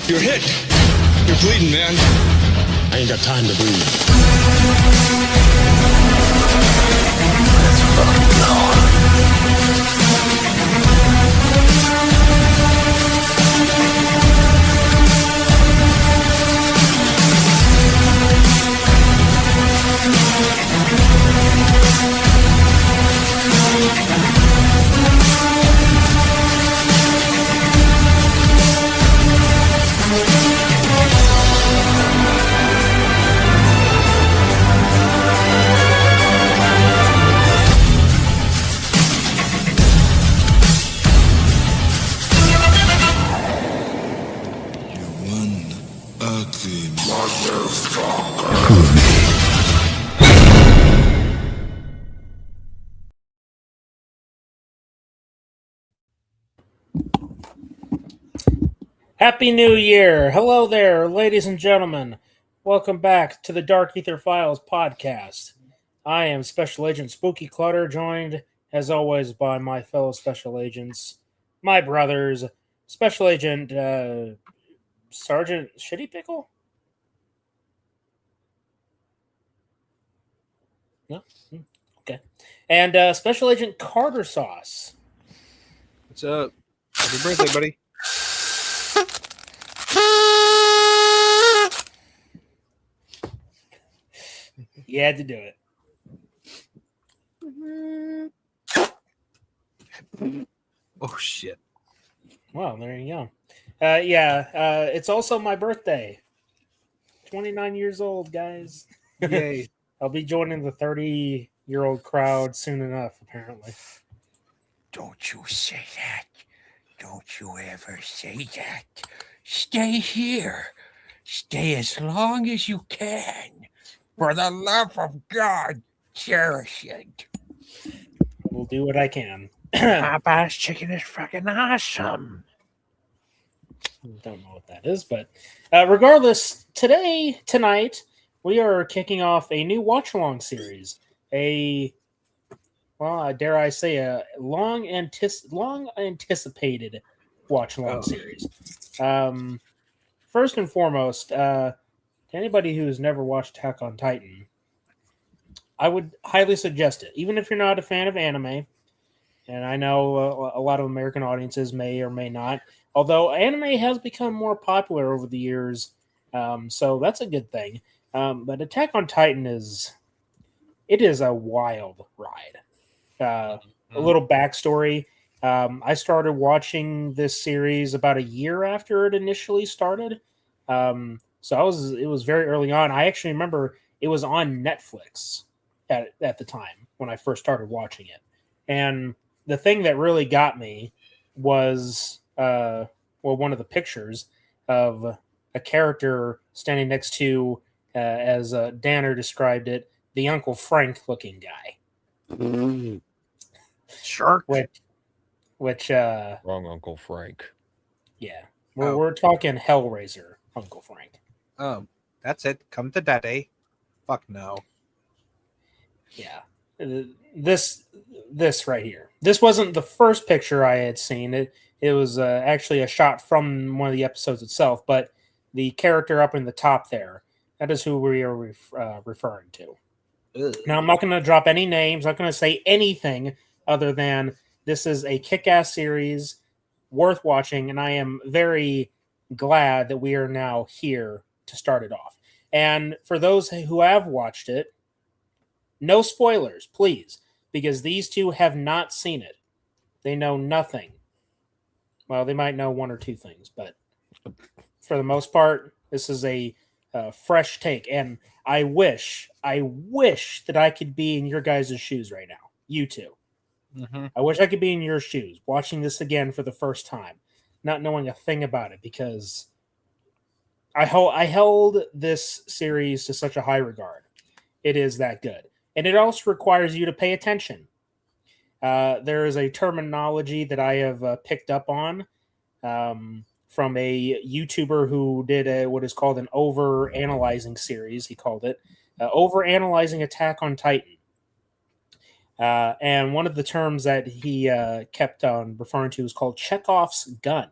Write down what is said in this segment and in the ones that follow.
You're hit. You're bleeding, man. I ain't got time to bleed. Let's fucking go. Happy New Year! Hello there, ladies and gentlemen. Welcome back to the Dark Ether Files podcast. I am Special Agent Spooky Clutter, joined, as always, by my fellow Special Agents, my brothers, Special Agent Sergeant Shitty Pickle? No? Okay. And Special Agent Carter Sauce. What's up? Happy birthday, buddy. You had to do it. Oh, shit. Well, there you go. It's also my birthday. 29 years old, guys. Yay. I'll be joining the 30-year-old crowd soon enough, apparently. Don't you say that. Don't you ever say that. Stay here. Stay as long as you can. For the love of God, cherish it. We'll do what I can. Popeye's chicken is fucking awesome. Don't know what that is, but regardless, tonight, we are kicking off a new watch-along series. Dare I say, a long anticipated watch-along series. First and foremost, to anybody who's never watched Attack on Titan, I would highly suggest it, even if you're not a fan of anime. And I know a lot of American audiences may or may not, although anime has become more popular over the years, so that's a good thing. But Attack on Titan is a wild ride. A little backstory. I started watching this series about a year after it initially started. So it was very early on. I actually remember it was on Netflix at the time when I first started watching it. And the thing that really got me was one of the pictures of a character standing next to, as Danner described it, the Uncle Frank looking guy. Shark. Which Wrong Uncle Frank. Yeah. We're talking Hellraiser, Uncle Frank. That's it. Come to daddy. Fuck no. Yeah. This right here. This wasn't the first picture I had seen. It was actually a shot from one of the episodes itself, but the character up in the top there, that is who we are referring to. Ugh. Now, I'm not going to drop any names. I'm not going to say anything other than this is a kick-ass series worth watching, and I am very glad that we are now here to start it off. And for those who have watched it, no spoilers, please, because these two have not seen it. They know nothing. Well, they might know one or two things, but for the most part, this is a fresh take. And I wish that I could be in your guys' shoes right now. You two. Mm-hmm. I wish I could be in your shoes, watching this again for the first time, not knowing a thing about it, because I held this series to such a high regard. It is that good. And it also requires you to pay attention. There is a terminology that I have picked up on from a YouTuber who did what is called an over-analyzing series. He called it over-analyzing Attack on Titan. And one of the terms that he kept on referring to is called Chekhov's gun.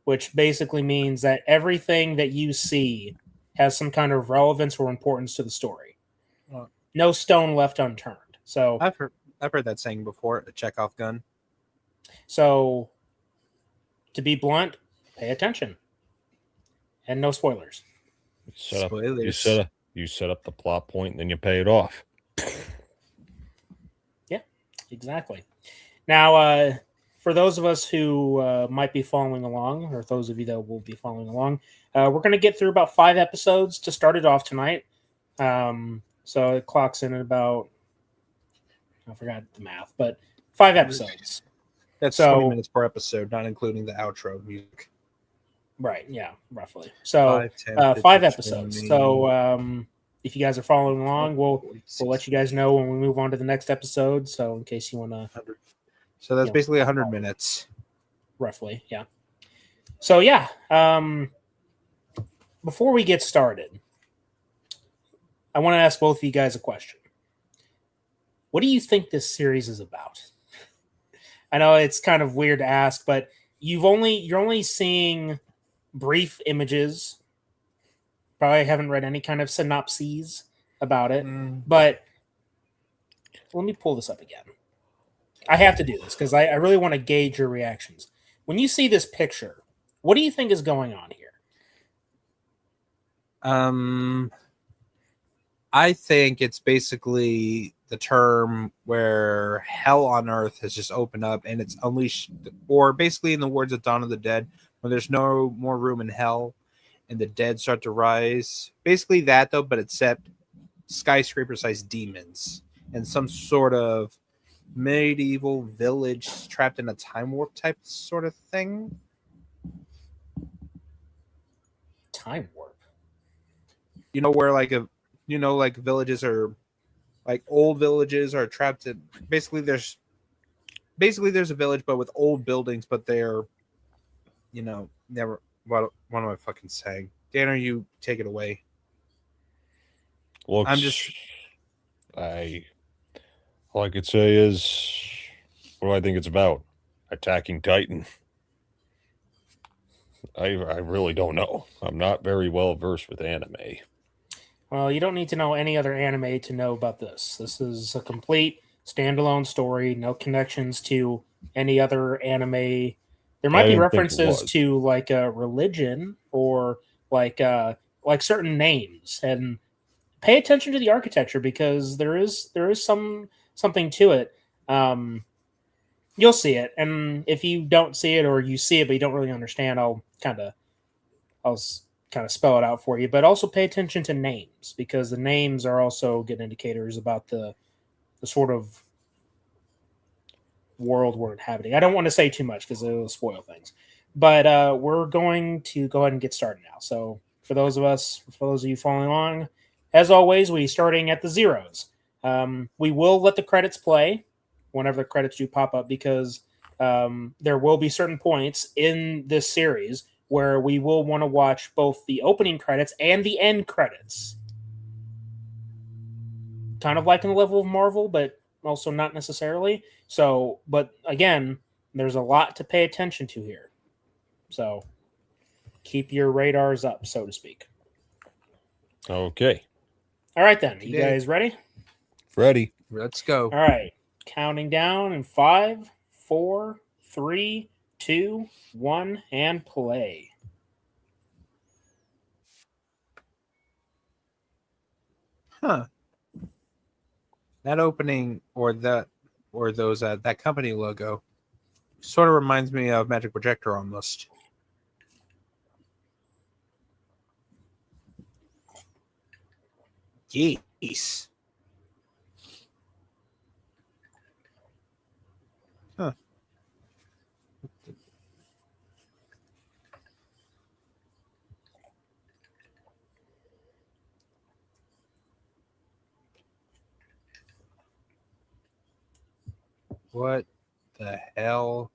which basically means that everything that you see has some kind of relevance or importance to the story. Well, No stone left unturned. So, I've heard that saying before. A Chekhov gun. so to be blunt, pay attention, and no spoilers. Spoilers. You set up the plot point and then you pay it off. Yeah, exactly. Now, for those of us who might be following along, or those of you that will be following along, we're going to get through about 5 episodes to start it off tonight. So it clocks in at about, I forgot the math, but 5 episodes. That's So- 20 minutes per episode, not including the outro music. Right, yeah, roughly. So 5, 10, 5 50, episodes. 20, So if you guys are following along, we'll 40, let you guys know when we move on to the next episode. So in case you want to 100. So that's Yeah. basically 100 minutes. roughly, yeah. So yeah, before we get started, I want to ask both of you guys a question. What do you think this series is about? I know it's kind of weird to ask, but you're only seeing brief images. Probably haven't read any kind of synopses about it. But let me pull this up again. I have to do this because I really want to gauge your reactions. When you see this picture, what do you think is going on here? I think it's basically the term where hell on earth has just opened up and it's unleashed, or basically in the words of Dawn of the Dead, when there's no more room in hell and the dead start to rise. Basically that though, but except skyscraper-sized demons and some sort of medieval village trapped in a time warp type sort of thing. Time warp. You know where like villages are, like old villages are trapped in, there's a village but with old buildings, but they're never, what am I fucking saying? Danner, you take it away. Looks, I'm just all I could say is, what do I think it's about? Attacking Titan. I really don't know. I'm not very well versed with anime. Well, you don't need to know any other anime to know about this. This is a complete standalone story, no connections to any other anime. There might I be didn't think it references was. to like a religion or like certain names, and pay attention to the architecture because there is something to it. You'll see it, and if you don't see it or you see it but you don't really understand, I'll kind of spell it out for you. But also pay attention to names because the names are also good indicators about the sort of world we're inhabiting. I don't want to say too much because it'll spoil things. But we're going to go ahead and get started now. So for those of you following along, as always, we starting at the zeros. We will let the credits play whenever the credits do pop up because there will be certain points in this series where we will want to watch both the opening credits and the end credits. Kind of like in the level of Marvel, but also not necessarily. So, but again, there's a lot to pay attention to here. So keep your radars up, so to speak. Okay. All right, then. You Okey-doke. guys ready? Ready. let's go. All right. Counting down in 5, 4, 3, 2, 1, and play. Huh. That opening or those that company logo sort of reminds me of Magic Projector almost. Jeez. Huh. What the hell?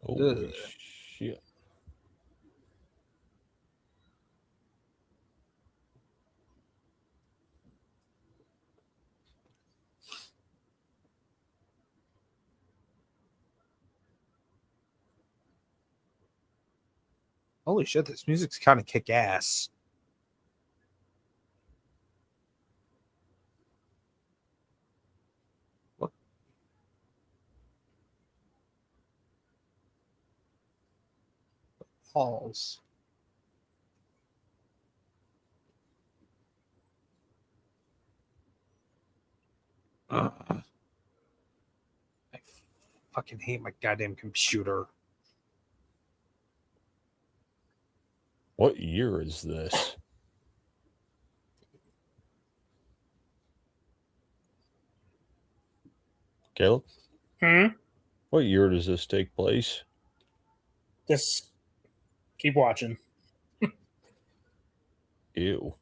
Holy Ugh. shit. Holy shit, this music's kind of kick ass. What? Balls. I fucking hate my goddamn computer. What year is this? Caleb? What year does this take place? Just keep watching. Ew.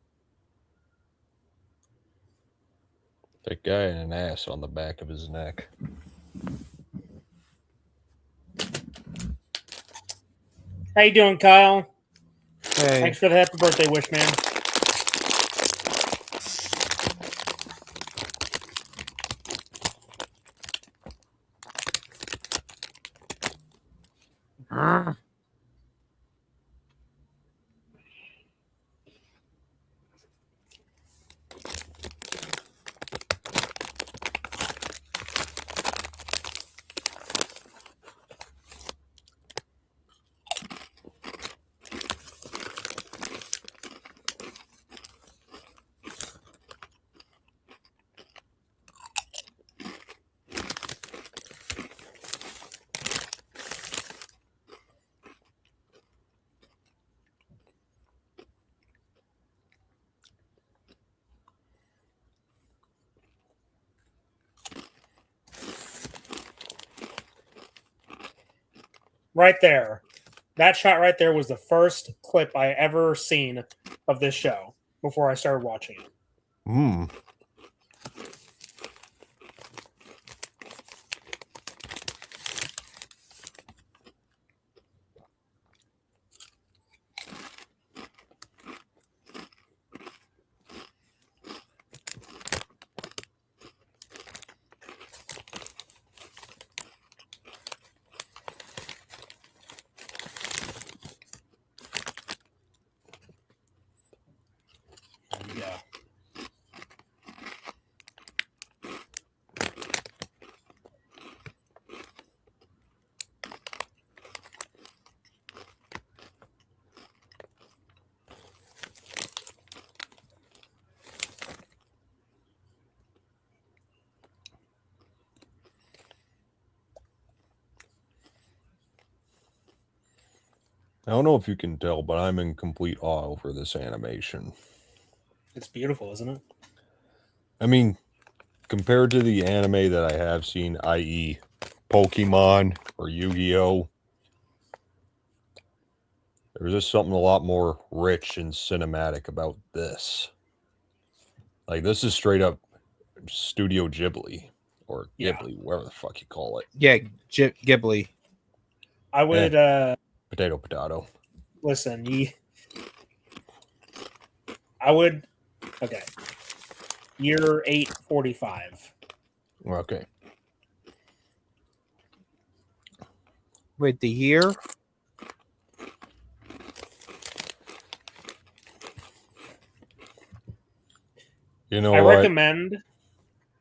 That guy and an ass on the back of his neck. How you doing, Kyle? Hey. Thanks for the happy birthday wish, man. Right there. That shot right there was the first clip I ever seen of this show before I started watching it. Hmm. Yeah. I don't know if you can tell, but I'm in complete awe over this animation. It's beautiful, isn't it? I mean, compared to the anime that I have seen, i.e., Pokemon or Yu-Gi-Oh!, there's just something a lot more rich and cinematic about this. Like, this is straight up Studio Ghibli, or Yeah. Ghibli, whatever the fuck you call it. Yeah, Ghibli. I would Potato, potato. listen, I would okay. Year 845. Okay. Wait, the year? You know I what? recommend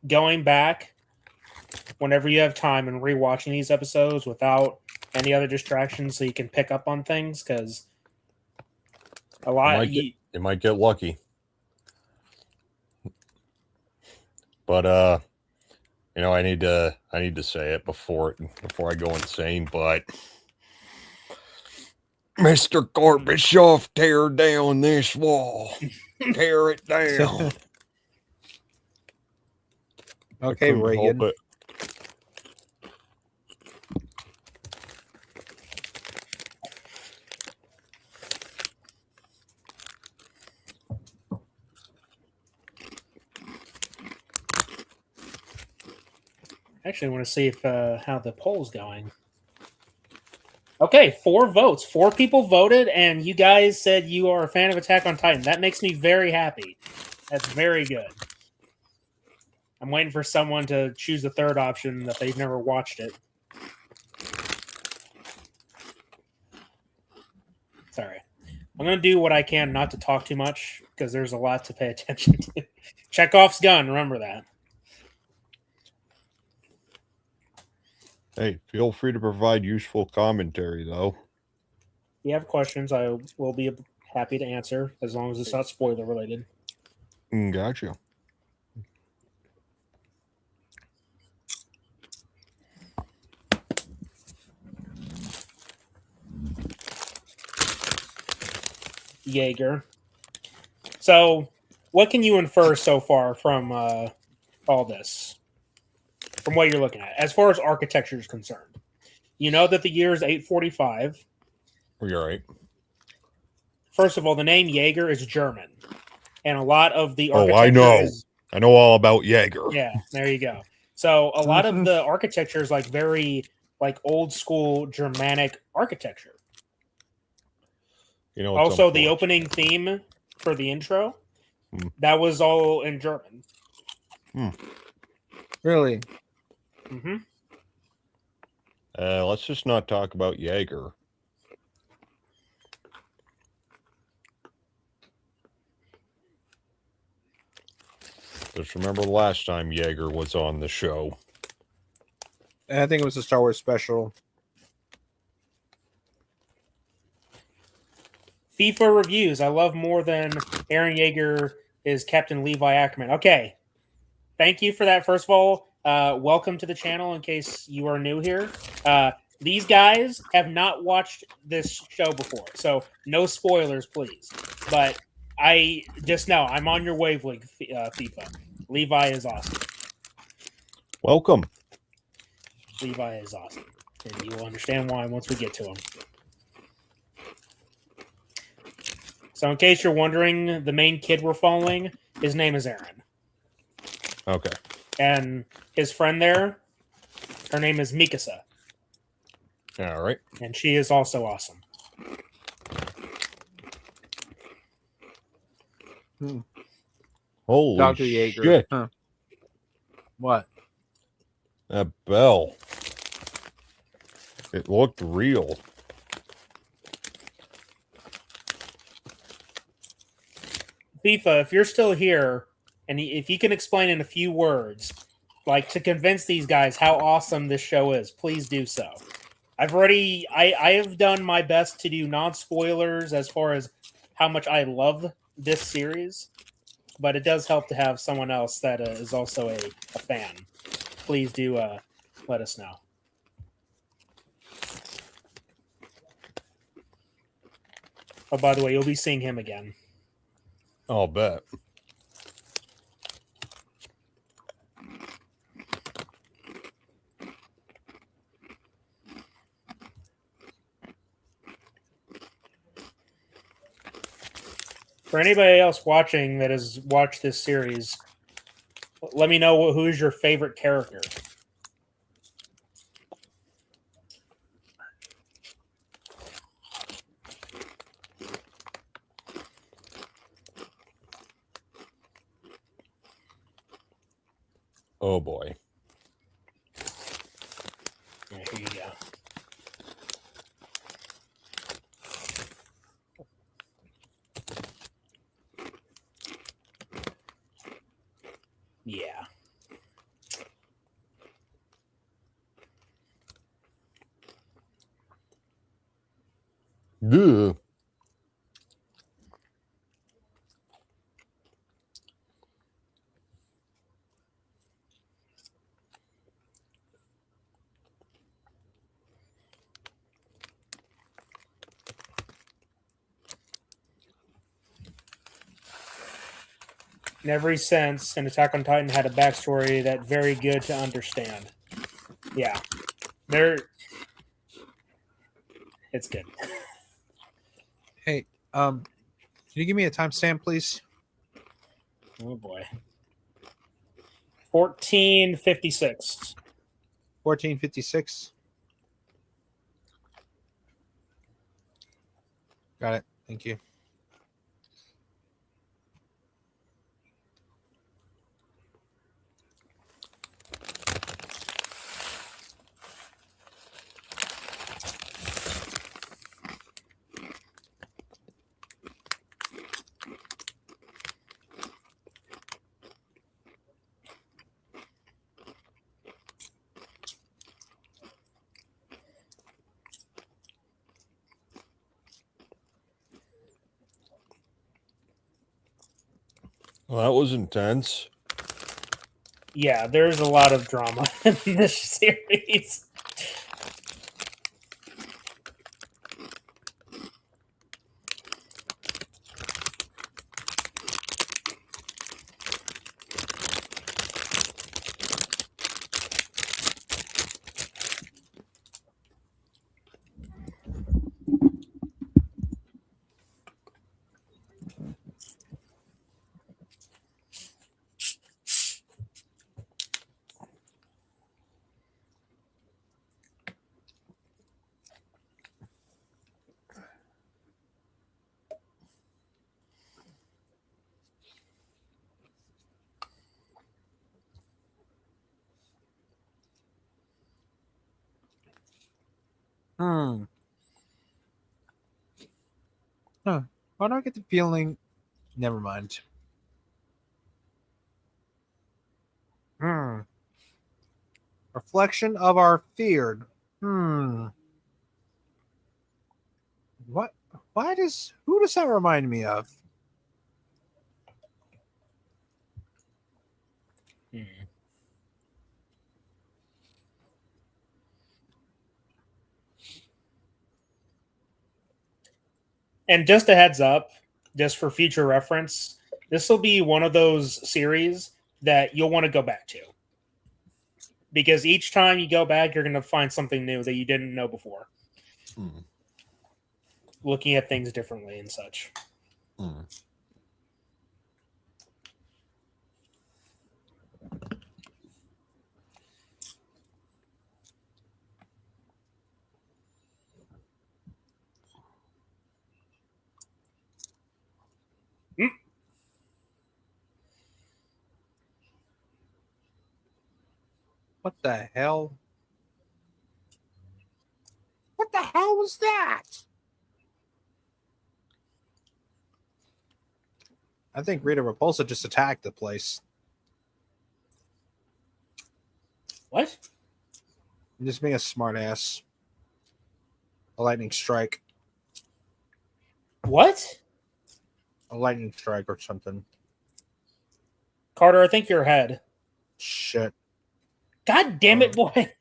going back whenever you have time and rewatching these episodes without any other distractions so you can pick up on things because a lot You might get lucky. But you know, I need to say it before I go insane, but Mr. Gorbachev, tear down this wall. Tear it down. Okay, Reagan. Help it. actually want to see if how the poll's going. Okay, 4 votes. 4 people voted, and you guys said you are a fan of Attack on Titan. That makes me very happy. That's very good. I'm waiting for someone to choose the third option that they've never watched it. Sorry. I'm going to do what I can not to talk too much because there's a lot to pay attention to. Chekhov's gun, remember that. Hey, feel free to provide useful commentary, though. If you have questions, I will be happy to answer as long as it's not spoiler related. Gotcha. Jaeger. So, what can you infer so far from all this? From what you're looking at, as far as architecture is concerned, you know that the year is 845. You're right. First of all, the name Jaeger is German, and a lot of the Oh, architecture I know. is, I know all about Jaeger. yeah, there you go. So a lot of the architecture is like very like old school Germanic architecture. You know, it's Also, the unfortunate. opening theme for the intro, that was all in German. Really? Mm-hmm. Let's just not talk about Jaeger. Just remember the last time Jaeger was on the show. And I think it was a Star Wars special. FIFA reviews. I love more than Aaron Yeager is Captain Levi Ackerman. Okay. Thank you for that. First of all, welcome to the channel in case you are new here. These guys have not watched this show before, so no spoilers, please. But I just know I'm on your wavelength, FIFA. Levi is awesome. Welcome. Levi is awesome. And you will understand why once we get to him. So in case you're wondering, the main kid we're following, his name is Aaron. Okay. And his friend there, her name is Mikasa. All right. And she is also awesome. Holy Dr. Jaeger. shit. Huh. What? That bell. It looked real. FIFA, if you're still here, and if you can explain in a few words, like to convince these guys how awesome this show is, please do so. I have done my best to do non-spoilers as far as how much I love this series, but it does help to have someone else that is also a fan. Please do let us know. Oh, by the way, you'll be seeing him again. I'll bet. For anybody else watching that has watched this series, let me know who's your favorite character. Oh boy. Yeah, here you go. Yeah. Ugh. In every sense, and Attack on Titan had a backstory that very good to understand. Yeah. It's good. Hey, can you give me a timestamp, please? Oh boy. 1456. 1456. Got it. Thank you. Well, that was intense. Yeah, there's a lot of drama in this series. Hmm. Huh. Why do I get the feeling? Never mind. Hmm. Reflection of our feared. Hmm. What? Why does? Who does that remind me of? And just a heads up, just for future reference, this will be one of those series that you'll want to go back to. Because each time you go back, you're going to find something new that you didn't know before. Mm. Looking at things differently and such. Mm. What the hell? What the hell was that? I think Rita Repulsa just attacked the place. What? I'm just being a smartass. A lightning strike. What? A lightning strike or something. Carter, I think you're ahead. Shit. God damn it, boy.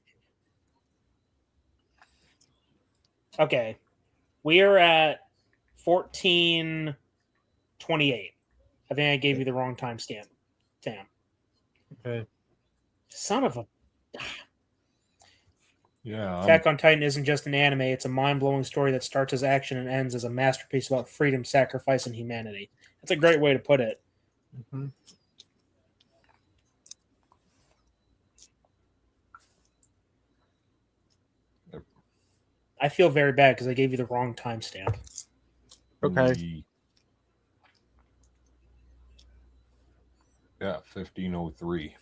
Okay. We are at 14:28. I think I gave you the wrong timestamp. Damn. Okay. Son of a. Yeah. Attack on Titan isn't just an anime, it's a mind blowing story that starts as action and ends as a masterpiece about freedom, sacrifice, and humanity. That's a great way to put it. Mm-hmm. I feel very bad because I gave you the wrong timestamp. Okay. Yeah, 1503.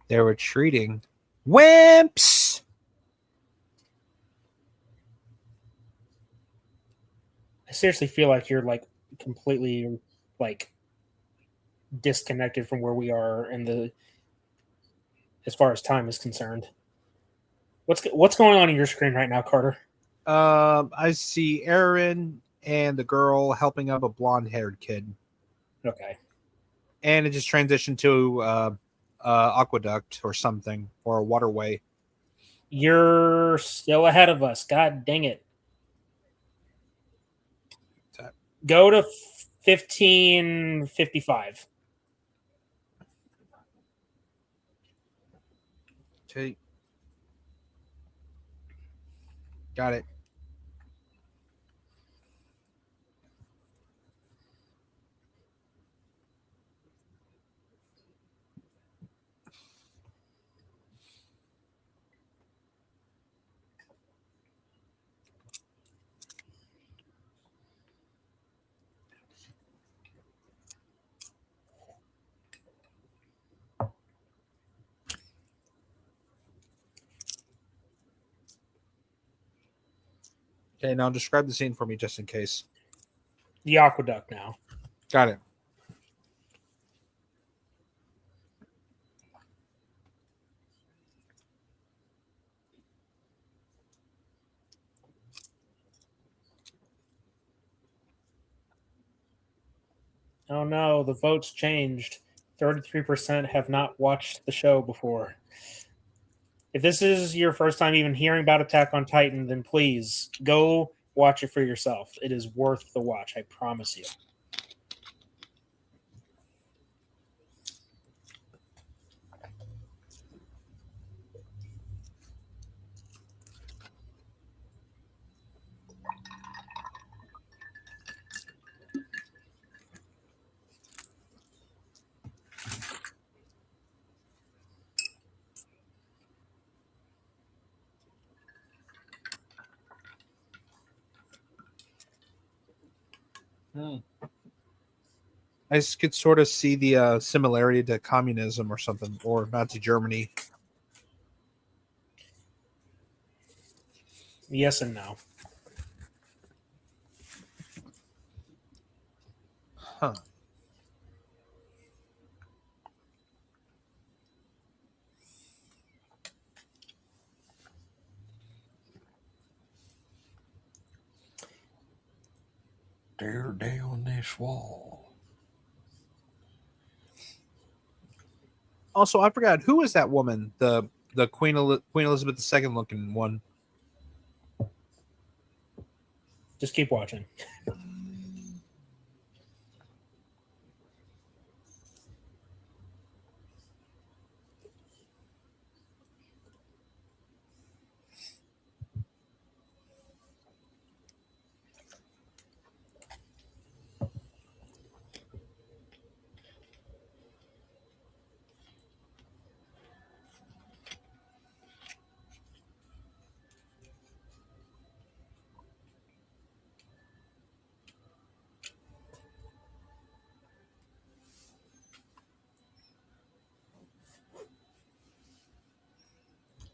They're retreating. Wimps! I seriously feel like you're like completely like disconnected from where we are in the as far as time is concerned. What's going on your screen right now, Carter? I see Aaron and the girl helping up a blonde-haired kid, Okay. and it just transitioned to aqueduct or something, or a waterway. You're still ahead of us. God dang it. Go to 15:55. Okay. Got it. Okay, now describe the scene for me just in case. The aqueduct now. Got it. Oh no, the votes changed. 33% have not watched the show before. If this is your first time even hearing about Attack on Titan, then please go watch it for yourself. It is worth the watch, I promise you. I just could sort of see the similarity to communism or something, or Nazi Germany. Yes and no. Huh. They're down this wall. Also, I forgot, who is that woman? The Queen Elizabeth II looking one. Just keep watching.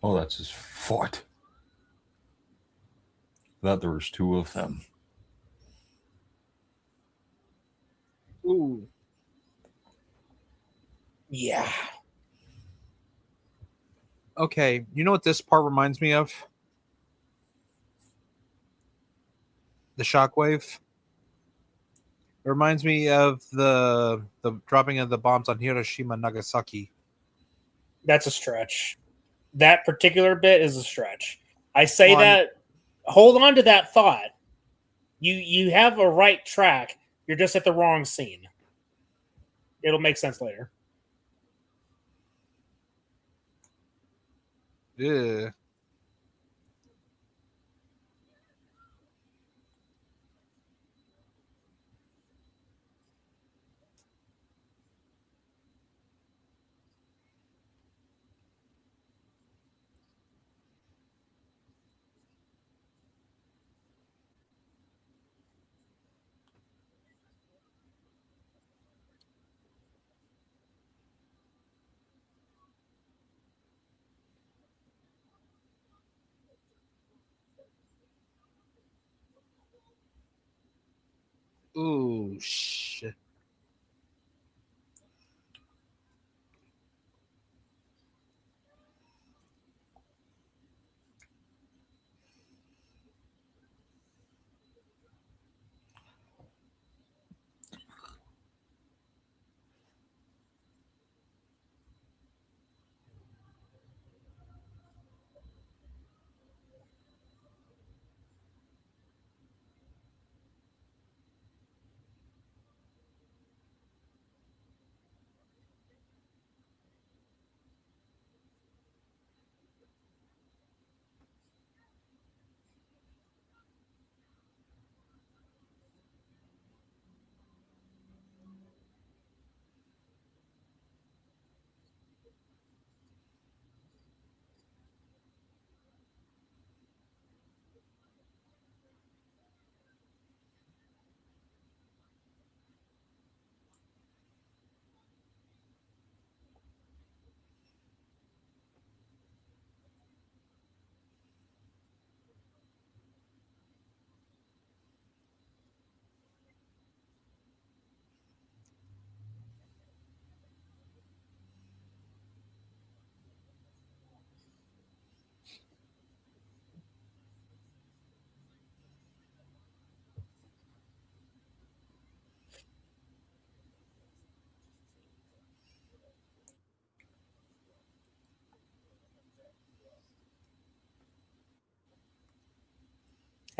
Oh, that's his foot. I thought there was two of them. Ooh. Yeah. Okay, you know what this part reminds me of? The shockwave. It reminds me of the dropping of the bombs on Hiroshima and Nagasaki. That's a stretch. That particular bit is a stretch. I say Well, that. Hold on to that thought. You have a right track. You're just at the wrong scene. It'll make sense later. Yeah. Ooh, shit.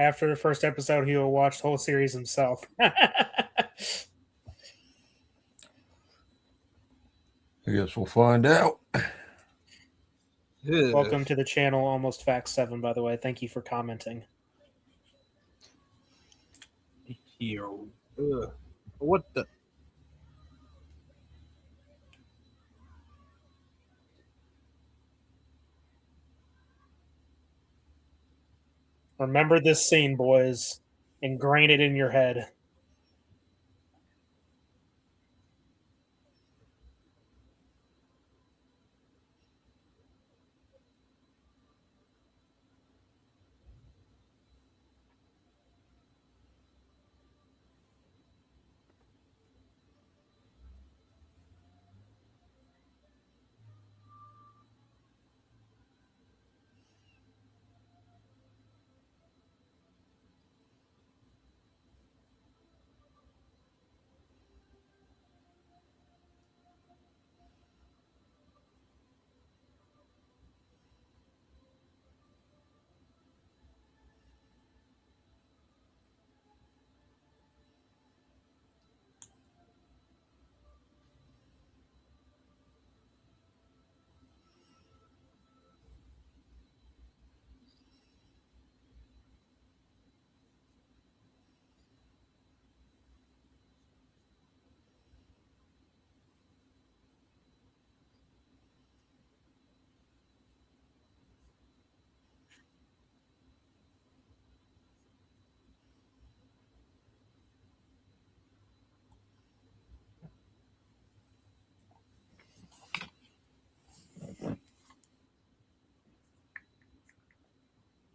After the first episode, he will watch the whole series himself. I guess we'll find out. Welcome to the channel, Almost Fact 7, by the way. Thank you for commenting. Here. What the? Remember this scene, boys. Ingrain it in your head.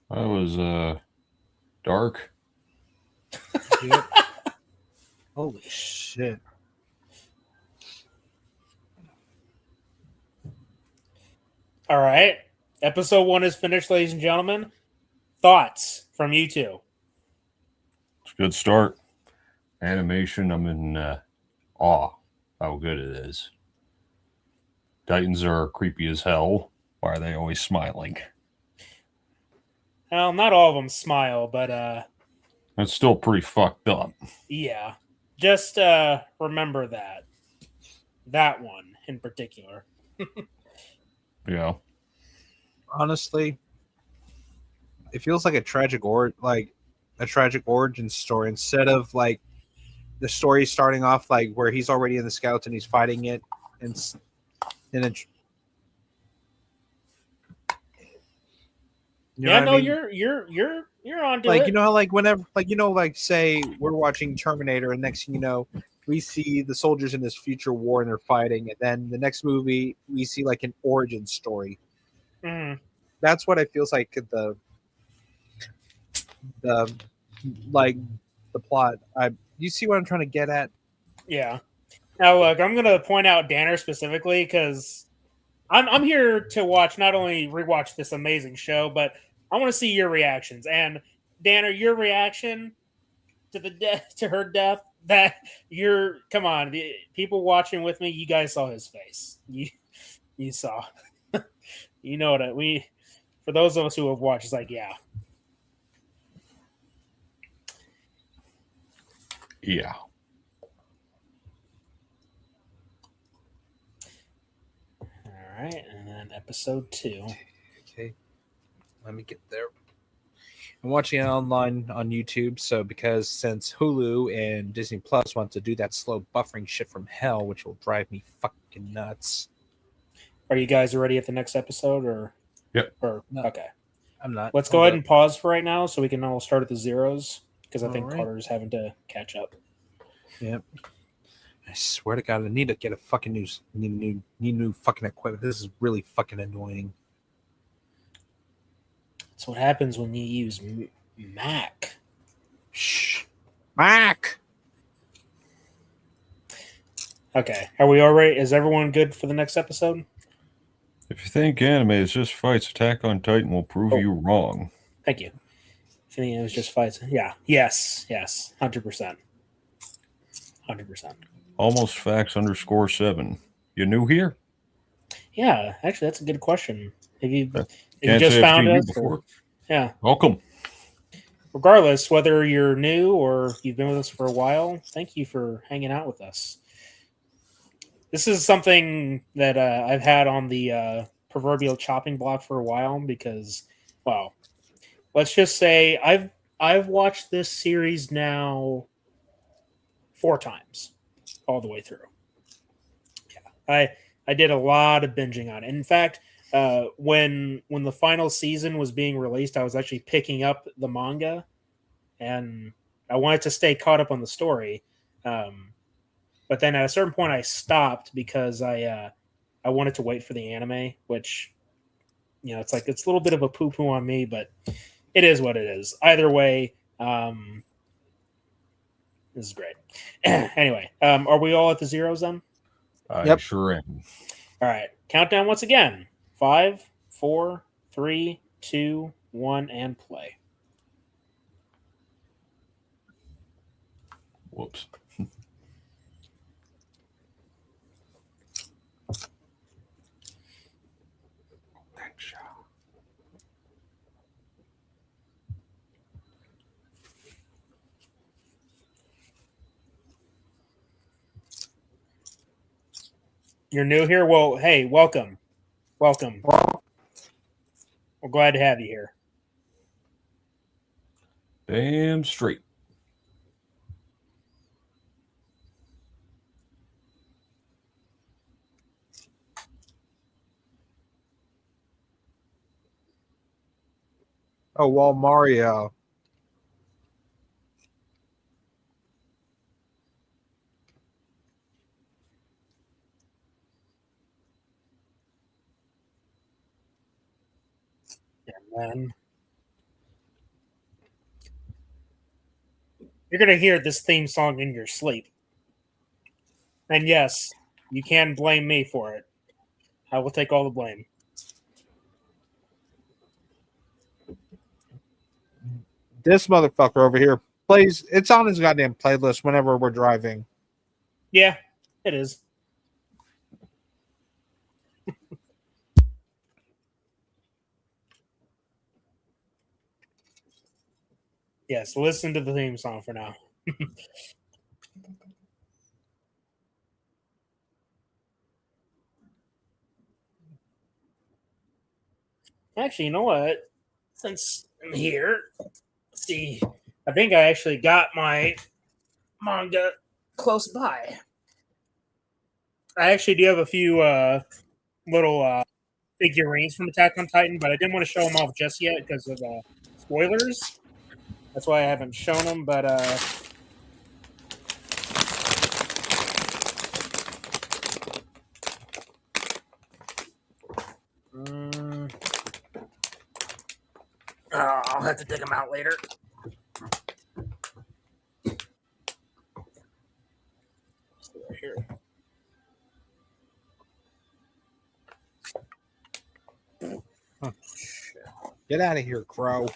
That was dark. Yep. Holy shit. All right. Episode 1 is finished, ladies and gentlemen. Thoughts from you two? It's a good start. Animation, I'm in awe how good it is. Titans are creepy as hell. Why are they always smiling? Well, not all of them smile, but That's still pretty fucked up. yeah. Just remember that. That one in particular. Yeah. Honestly, it feels like a tragic origin story instead of like the story starting off like where he's already in the scouts and he's fighting it, and it. You know Yeah, what no, I mean? you're onto Like it. you know how like whenever like you know like say we're watching Terminator and next thing you know we see the soldiers in this future war and they're fighting, and then the next movie we see like an origin story. Mhm. That's what it feels like the like the plot. You see what I'm trying to get at? Yeah. Now look, I'm gonna point out Danner specifically because I'm here to watch, not only rewatch this amazing show, but I want to see your reactions. And Danner, your reaction to the death, to her death, that you're come on, the people watching with me, you guys saw his face. You saw. You know what we for those of us who have watched, it's like, yeah. Yeah. All right, and then episode 2. Okay, let me get there. I'm watching it online on YouTube, so because since Hulu and Disney Plus want to do that slow buffering shit from hell, which will drive me fucking nuts. Are you guys ready at the next episode, or? Yep. Or No. okay. I'm not. Let's go ahead and pause for right now, so we can all start at the zeros because I think All right. Carter's having to catch up. Yep. I swear to God, I need to get a fucking new fucking equipment. This is really fucking annoying. That's what happens when you use Mac. Shh, Mac. Okay, are we all right? Is everyone good for the next episode? If you think anime is just fights, Attack on Titan will prove you wrong. Thank you. If you think it was just fights, yeah, yes, 100%, 100%. Almost facts _7. You new here? Yeah, actually, that's a good question. Have you Can't just say I've found seen you us? before. Yeah, Welcome. regardless, whether you're new or you've been with us for a while, thank you for hanging out with us. This is something that I've had on the proverbial chopping block for a while because, well, let's just say I've watched this series now 4 times all the way through. Yeah, I did a lot of binging on it. In fact, when the final season was being released, I was actually picking up the manga, and I wanted to stay caught up on the story. But then at a certain point, I stopped because I wanted to wait for the anime, which it's like it's a little bit of a poo poo on me, but it is what it is. Either way, this is great. Anyway, are we all at the zeros then? I sure am. All right, countdown once again. 5, 4, 3, 2, 1, and play. Whoops. Thanks, y'all. You're new here? Well, hey, welcome. Welcome. We're glad to have you here. Damn straight. Oh, well, Mario. Yeah, man. You're going to hear this theme song in your sleep. And yes, you can blame me for it. I will take all the blame. This motherfucker over here plays. It's on his goddamn playlist whenever we're driving. Yeah, it is. Yes, listen to the theme song for now. Actually, you know what? Since I'm here, let's see. I think I actually got my manga close by. I actually do have a few little figurines from Attack on Titan, but I didn't want to show them off just yet because of spoilers. That's why I haven't shown them, but I'll have to dig them out later. Right here. Get out of here, Crow.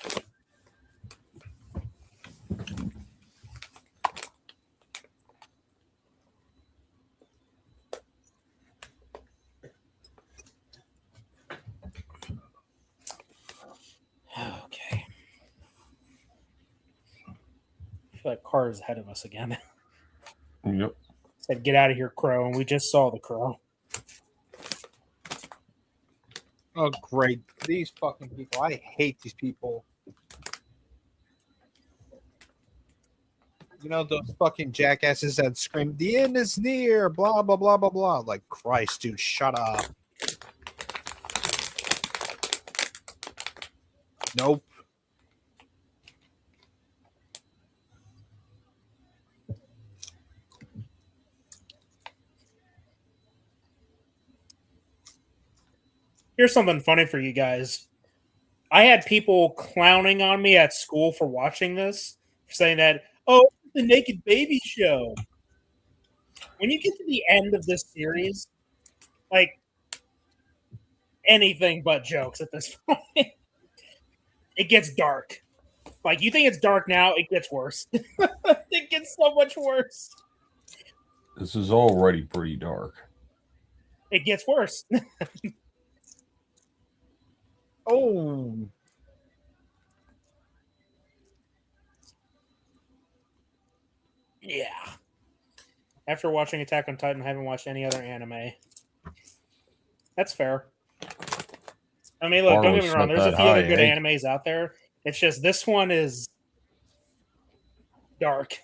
Okay. I feel like car is ahead of us again. Yep. Said, "Get out of here, Crow," and we just saw the Crow. Oh, great. These fucking people. I hate these people. You know, those fucking jackasses that scream, the end is near, blah, blah, blah, blah, blah. Like, Christ, dude, shut up. Nope. Here's something funny for you guys. I had people clowning on me at school for watching this, saying that, "Oh, it's the naked baby show." When you get to the end of this series, like anything but jokes at this point, it gets dark. Like you think it's dark now, it gets worse. It gets so much worse. This is already pretty dark. It gets worse. Oh. After watching Attack on Titan, I haven't watched any other anime. That's fair. I mean, look, don't get me wrong. There's a few other good animes out there. It's just this one is dark.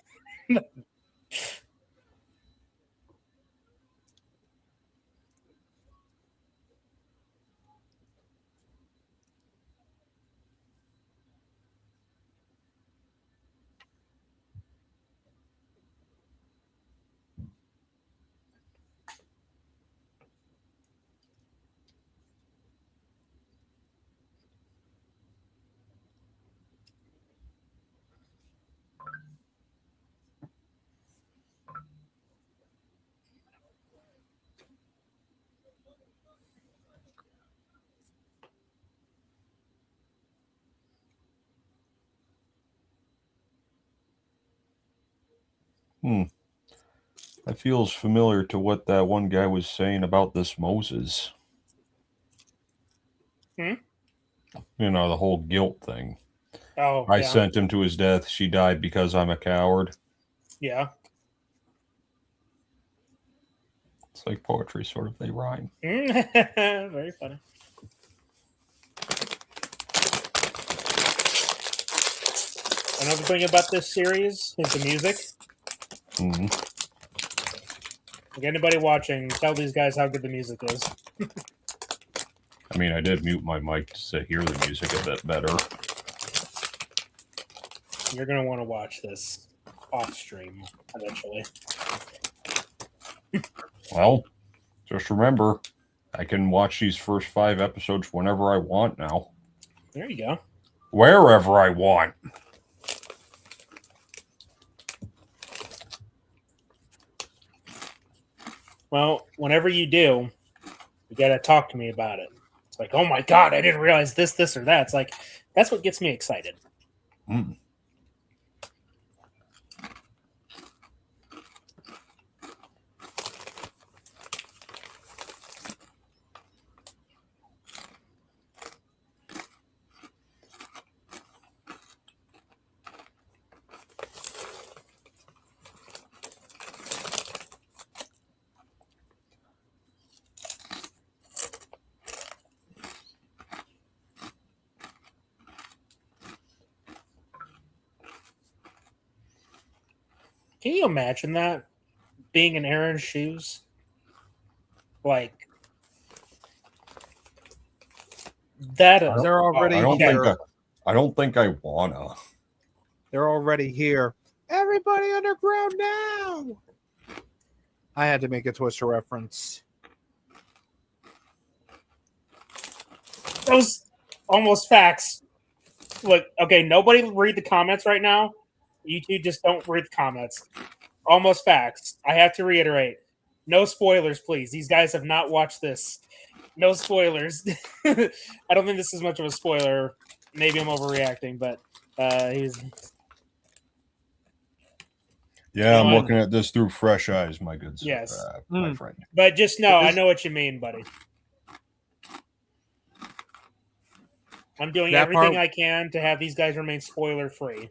That feels familiar to what that one guy was saying about this Moses. Hmm? You know, the whole guilt thing. Oh, I yeah. sent him to his death. She died because I'm a coward. Yeah. It's like poetry, sort of. They rhyme. Very funny. Another thing about this series is the music. Mm-hmm. Like anybody watching, tell these guys how good the music is. I mean, I did mute my mic to hear the music a bit better. You're going to want to watch this off stream eventually. Well, just remember, I can watch these first 5 episodes whenever I want now. There you go. Wherever I want. Well, whenever you do, you got to talk to me about it. It's like, oh my God, I didn't realize this, or that. It's like, that's what gets me excited. Mm. Can you imagine that? Being in Aaron's shoes? Like, that is. They're already I don't think I wanna. They're already here. Everybody underground now. I had to make a Twister reference. Those almost facts. Look, okay, nobody read the comments right now. You two just don't read the comments. Almost facts. I have to reiterate. No spoilers, please. These guys have not watched this. No spoilers. I don't think this is much of a spoiler. Maybe I'm overreacting, but he's. Yeah, I'm looking at this through fresh eyes, my good sir, Yes. my friend. But just know, I know what you mean, buddy. I'm doing everything I can to have these guys remain spoiler free.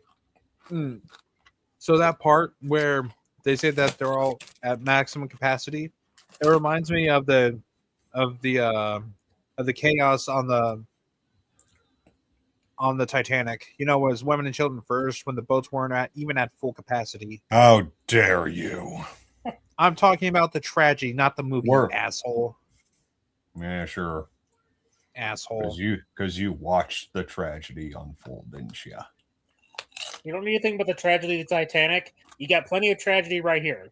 So that part where they say that they're all at maximum capacity, it reminds me of the chaos on the Titanic. You know, it was women and children first when the boats weren't even at full capacity. How dare you? I'm talking about the tragedy, not the movie, you asshole. Yeah, sure. Asshole. Because you watched the tragedy unfold, didn't you? You don't need to think about the tragedy of the Titanic. You got plenty of tragedy right here.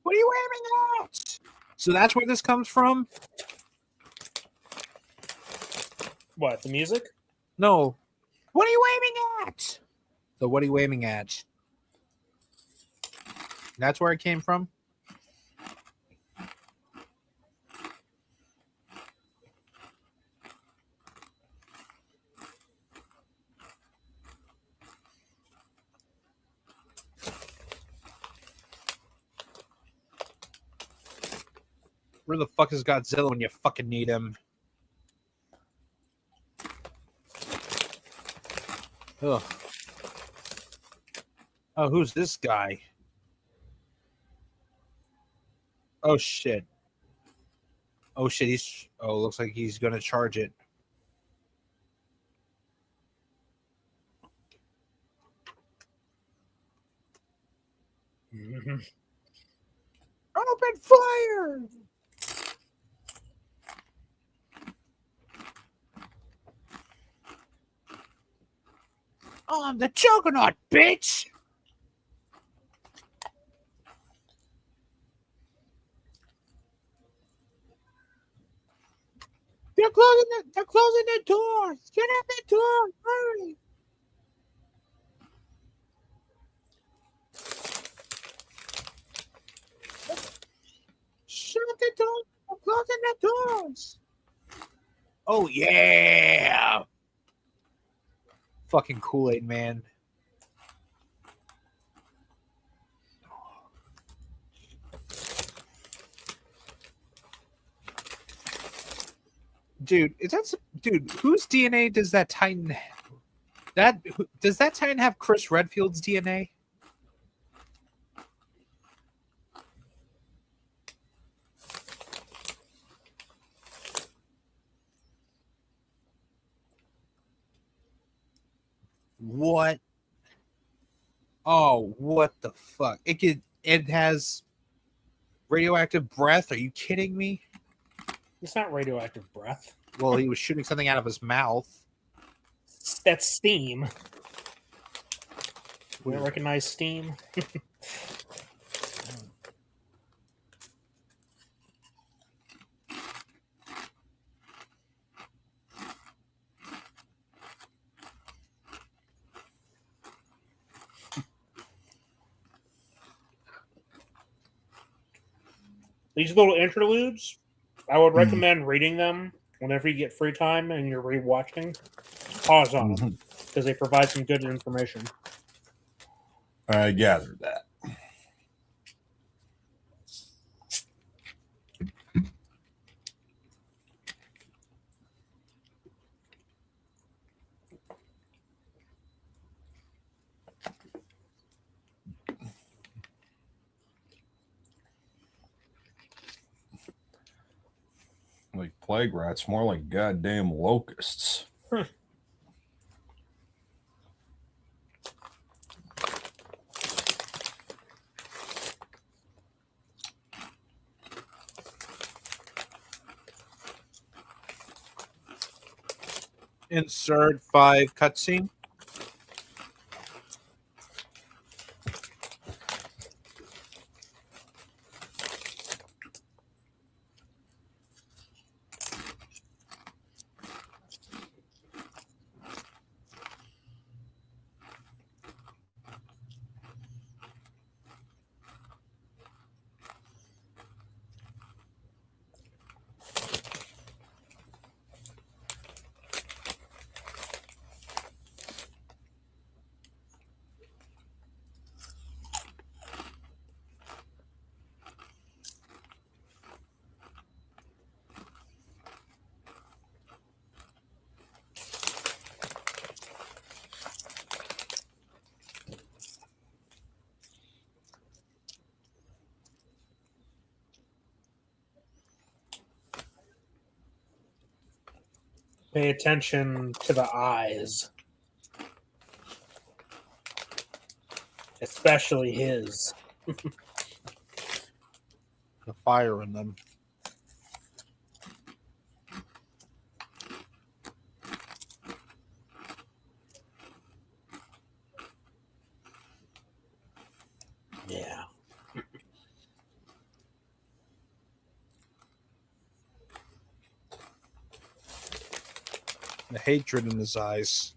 What are you aiming at? So that's where this comes from? What, the music? No. What are you aiming at? So what are you aiming at? That's where it came from? Where the fuck is Godzilla when you fucking need him? Ugh. Oh, who's this guy? Oh shit. Oh shit, looks like he's gonna charge it. Mhm. Open fire! I'm the juggernaut, bitch! They're closing the doors! Get out the door! Hurry! Shut the door! I'm closing the doors! Oh yeah! Fucking Kool-Aid man. Dude, whose DNA does that Titan does that Titan have Chris Redfield's DNA? What? Oh, what the fuck? It has radioactive breath. Are you kidding me? It's not radioactive breath. Well, he was shooting something out of his mouth. That's steam. We don't recognize steam. These little interludes, I would recommend reading them whenever you get free time and you're rewatching. Pause on them because they provide some good information. I gathered that. Like plague rats, more like goddamn locusts. Insert 5 cutscene. Pay attention to the eyes. Especially his. The fire in them. Yeah. The hatred in his eyes.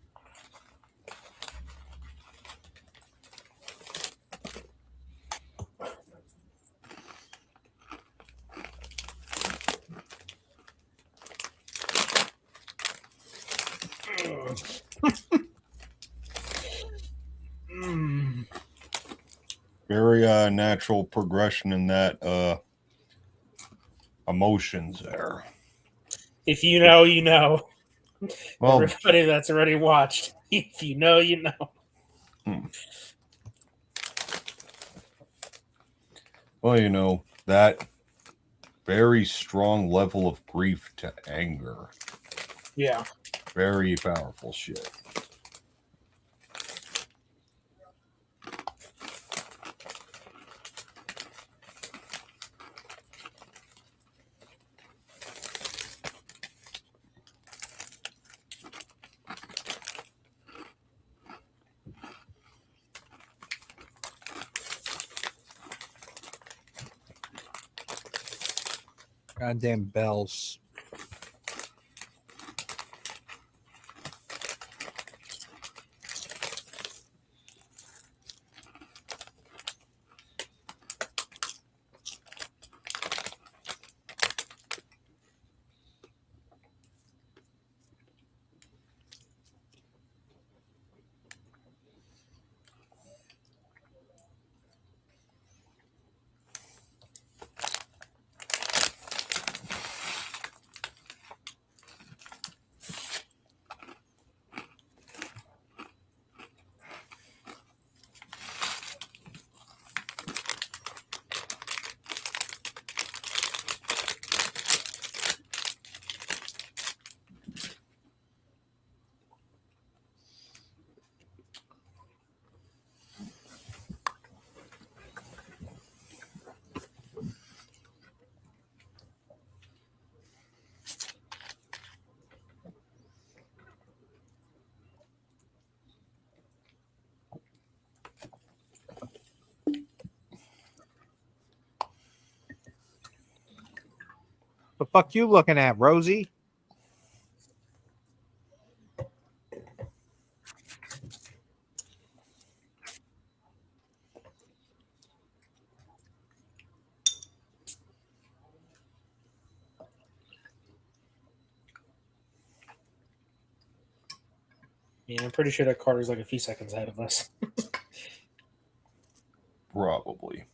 Very natural progression in that. emotions there. If you know, you know. Well, Everybody that's already watched, if you know, you know. well, you know, that very strong level of grief to anger. Yeah. Very powerful shit. Goddamn bells. The fuck you looking at, Rosie? Yeah, I'm pretty sure that Carter's like a few seconds ahead of us. Probably.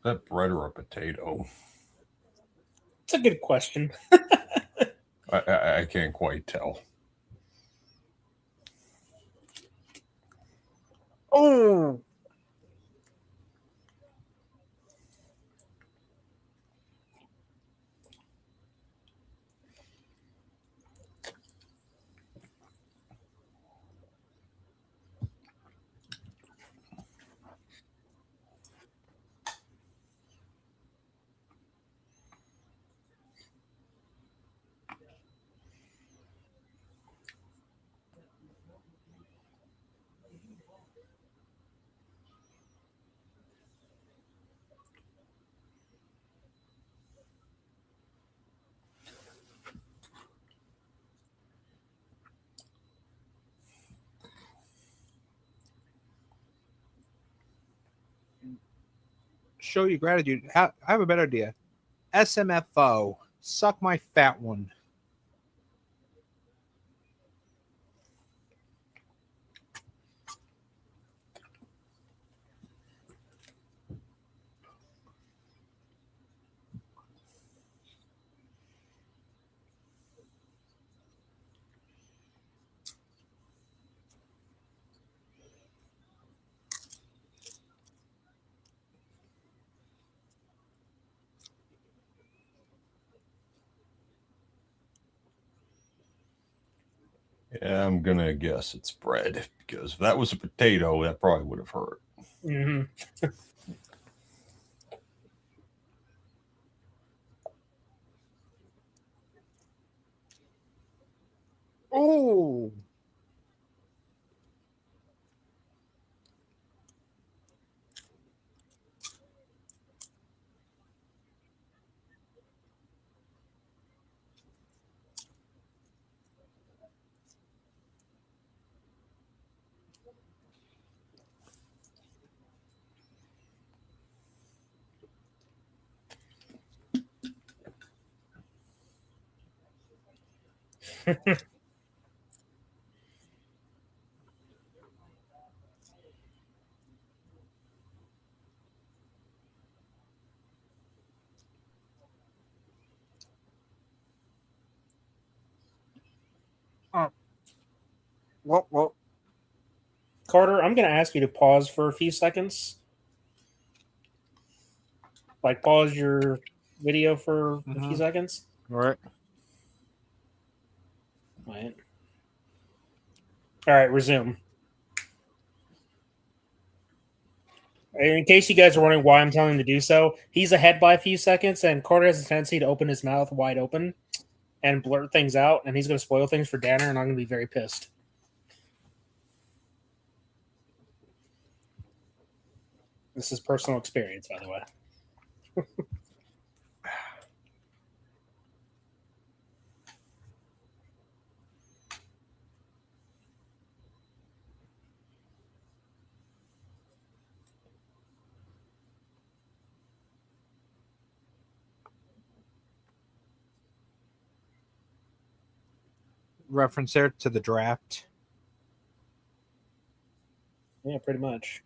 That bread or a potato? It's a good question. I can't quite tell. Oh, show you gratitude. I have a better idea. SMFO. Suck my fat one. Yeah, I'm gonna guess it's bread because if that was a potato, that probably would have hurt. Mm-hmm. Oh. Well. Carter, I'm going to ask you to pause for a few seconds. Like, pause your video for a few seconds. All right. Right. All right, resume. In case you guys are wondering why I'm telling him to do so, he's ahead by a few seconds, and Carter has a tendency to open his mouth wide open and blurt things out, and he's going to spoil things for Danner, and I'm going to be very pissed. This is personal experience, by the way. Reference there to the draft. Yeah, pretty much.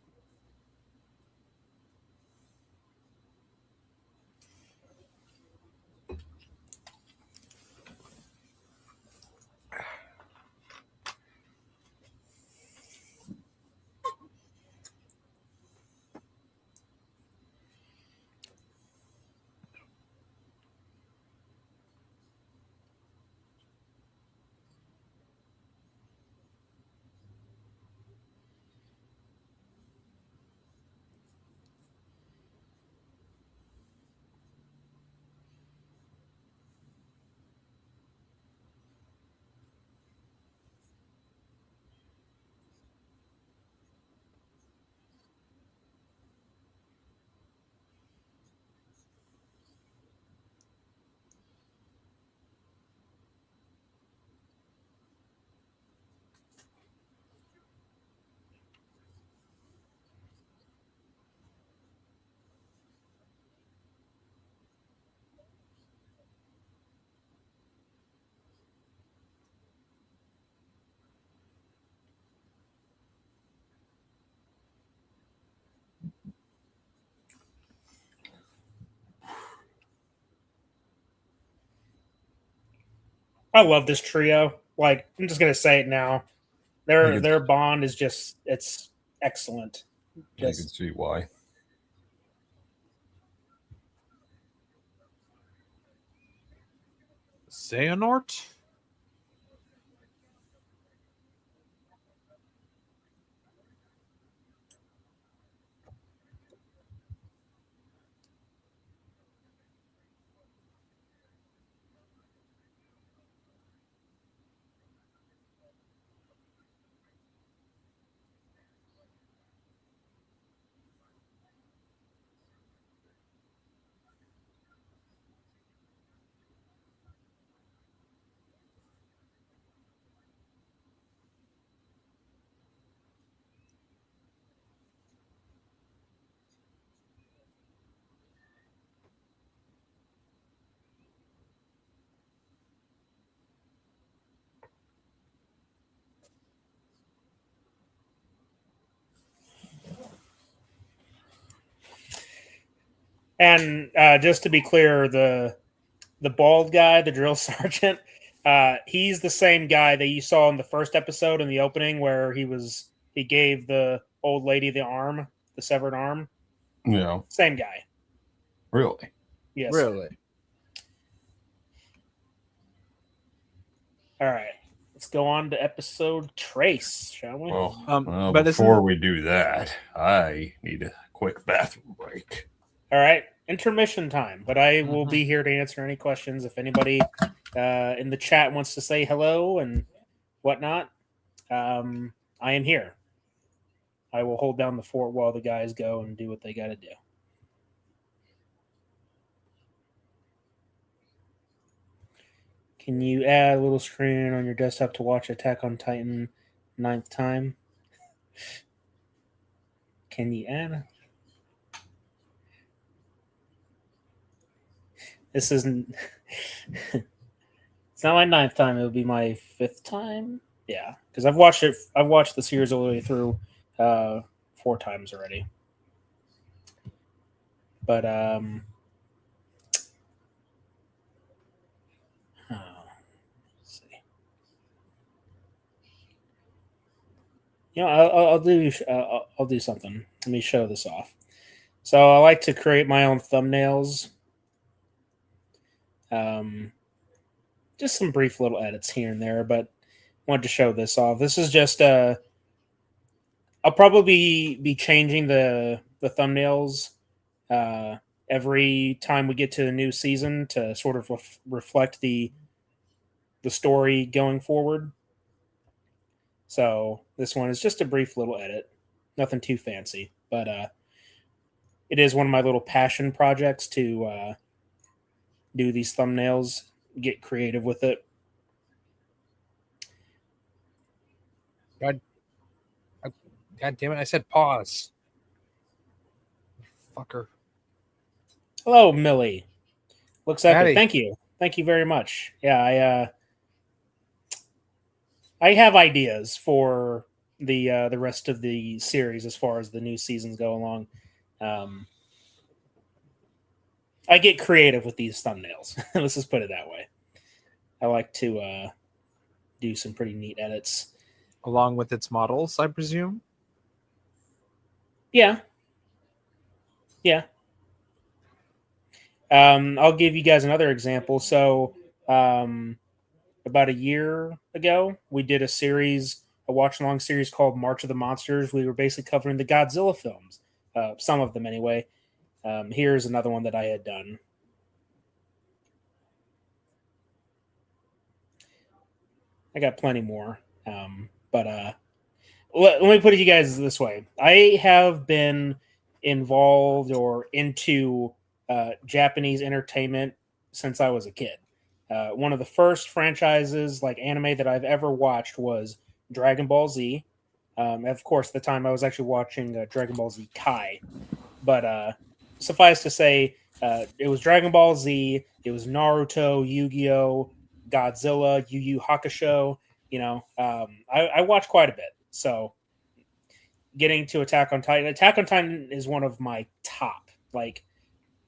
I love this trio. Like, I'm just going to say it now. Their bond is just, it's excellent. I can see why. Xehanort? And just to be clear, the bald guy, the drill sergeant, he's the same guy that you saw in the first episode in the opening where he gave the old lady the arm, the severed arm. Yeah. Same guy. Really? Yes. Really? Sir. All right. Let's go on to episode Trace, shall we? Well, but before we do that, I need a quick bathroom break. All right. Intermission time, but I will be here to answer any questions. If anybody in the chat wants to say hello and whatnot, I am here. I will hold down the fort while the guys go and do what they got to do. Can you add a little screen on your desktop to watch Attack on Titan 9th time? Can you add? This isn't. It's not my 9th time. It would be my 5th time. Yeah, because I've watched it. I've watched the series all the way through 4 times already. But let's see. I'll do something. Let me show this off. So I like to create my own thumbnails. Um, just some brief little edits here and there, but wanted to show this off. This is just I'll probably be changing the thumbnails every time we get to a new season to sort of reflect the story going forward. So this one is just a brief little edit, nothing too fancy, but it is one of my little passion projects to do these thumbnails, get creative with it. God damn it! I said pause. Fucker. Hello, Millie. Looks epic. Howdy. Thank you very much. Yeah, I have ideas for the rest of the series as far as the new seasons go along. I get creative with these thumbnails. Let's just put it that way. I like to do some pretty neat edits. Along with its models, I presume. Yeah. I'll give you guys another example. So, about a year ago, we did a watch-along series called March of the Monsters. We were basically covering the Godzilla films, some of them anyway. Here's another one that I had done. I got plenty more, but let me put it to you guys this way: I have been involved or into Japanese entertainment since I was a kid. One of the first franchises like anime that I've ever watched was Dragon Ball Z. Of course, at the time I was actually watching Dragon Ball Z Kai, but suffice to say, it was Dragon Ball Z. It was Naruto, Yu-Gi-Oh, Godzilla, Yu Yu Hakusho. I watched quite a bit. So, getting to Attack on Titan. Attack on Titan is one of my top. Like,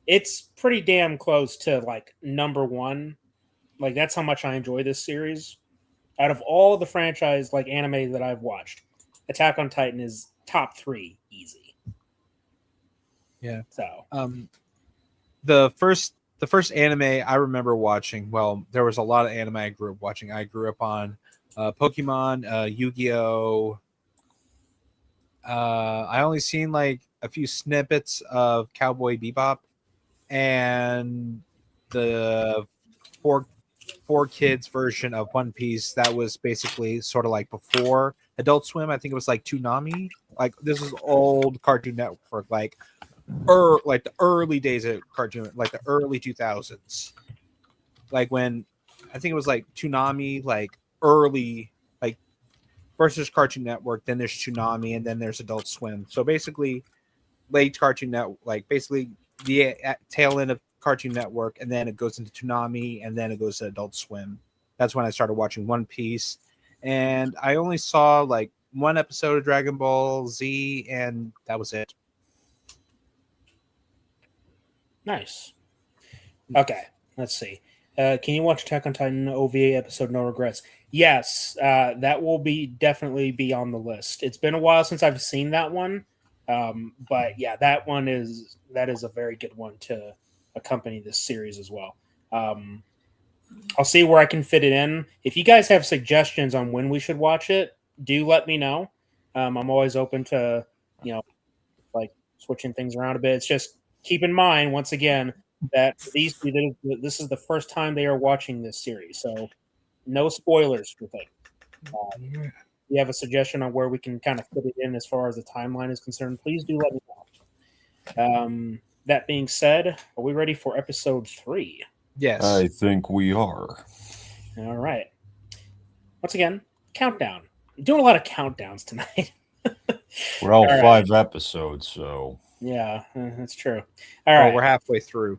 it's pretty damn close to like number one. Like, that's how much I enjoy this series. Out of all the franchise like anime that I've watched, Attack on Titan is top 3 easy. Yeah. So the first anime I remember watching, well, there was a lot of anime I grew up watching. I grew up on Pokemon, Yu-Gi-Oh. I only seen like a few snippets of Cowboy Bebop and the four kids version of One Piece that was basically sort of like before Adult Swim. I think it was like Toonami. Like this is old Cartoon Network, like the early days of Cartoon, like the early 2000s. Like when I think it was like Toonami, like early, like first there's Cartoon Network, then there's Toonami, and then there's Adult Swim. So basically, late Cartoon Network, like basically the tail end of Cartoon Network, and then it goes into Toonami, and then it goes to Adult Swim. That's when I started watching One Piece, and I only saw like one episode of Dragon Ball Z, and that was it. nice. Okay, let's see. Can you watch Attack on Titan OVA episode No Regrets? Yes, that will definitely be on the list. It's been a while since I've seen that one, but yeah, that is a very good one to accompany this series as well. I'll see where I can fit it in. If you guys have suggestions on when we should watch it, do let me know. I'm always open to like switching things around a bit. It's just keep in mind once again that this is the first time they are watching this series, so no spoilers for things. If you have a suggestion on where we can kind of fit it in as far as the timeline is concerned, please do let me know. That being said, are we ready for episode 3? Yes. I think we are. All right. Once again, countdown. I'm doing a lot of countdowns tonight. We're all All right. 5 episodes, so Yeah, that's true. All right. We're halfway through.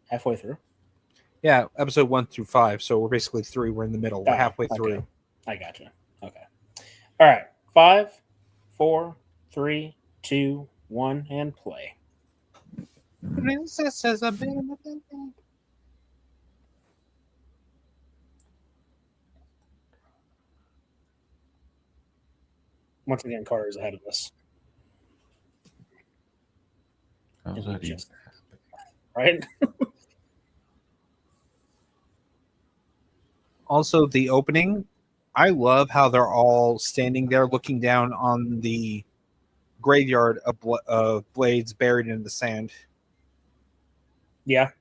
Halfway through? Yeah, episode 1 through 5. So we're basically 3. We're in the middle. We're halfway through. I gotcha. Okay. All right. 5, 4, 3, 2, 1, and play. Princesses are Once again, Carter's ahead of us. How's that even? Right? Also, the opening, I love how they're all standing there looking down on the graveyard of blades buried in the sand. Yeah.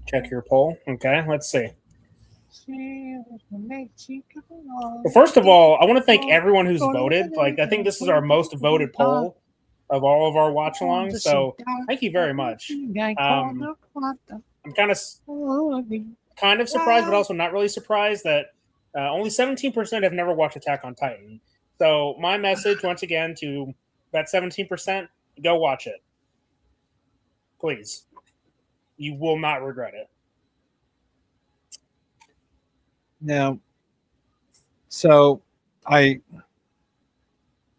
Check your poll. Okay, let's see. Well, first of all, I want to thank everyone who's voted. Like, I think this is our most voted poll of all of our watch alongs. So, thank you very much. I'm kind of surprised, but also not really surprised that only 17% have never watched Attack on Titan. So, my message once again to that 17%: go watch it, please. You will not regret it. Now, so I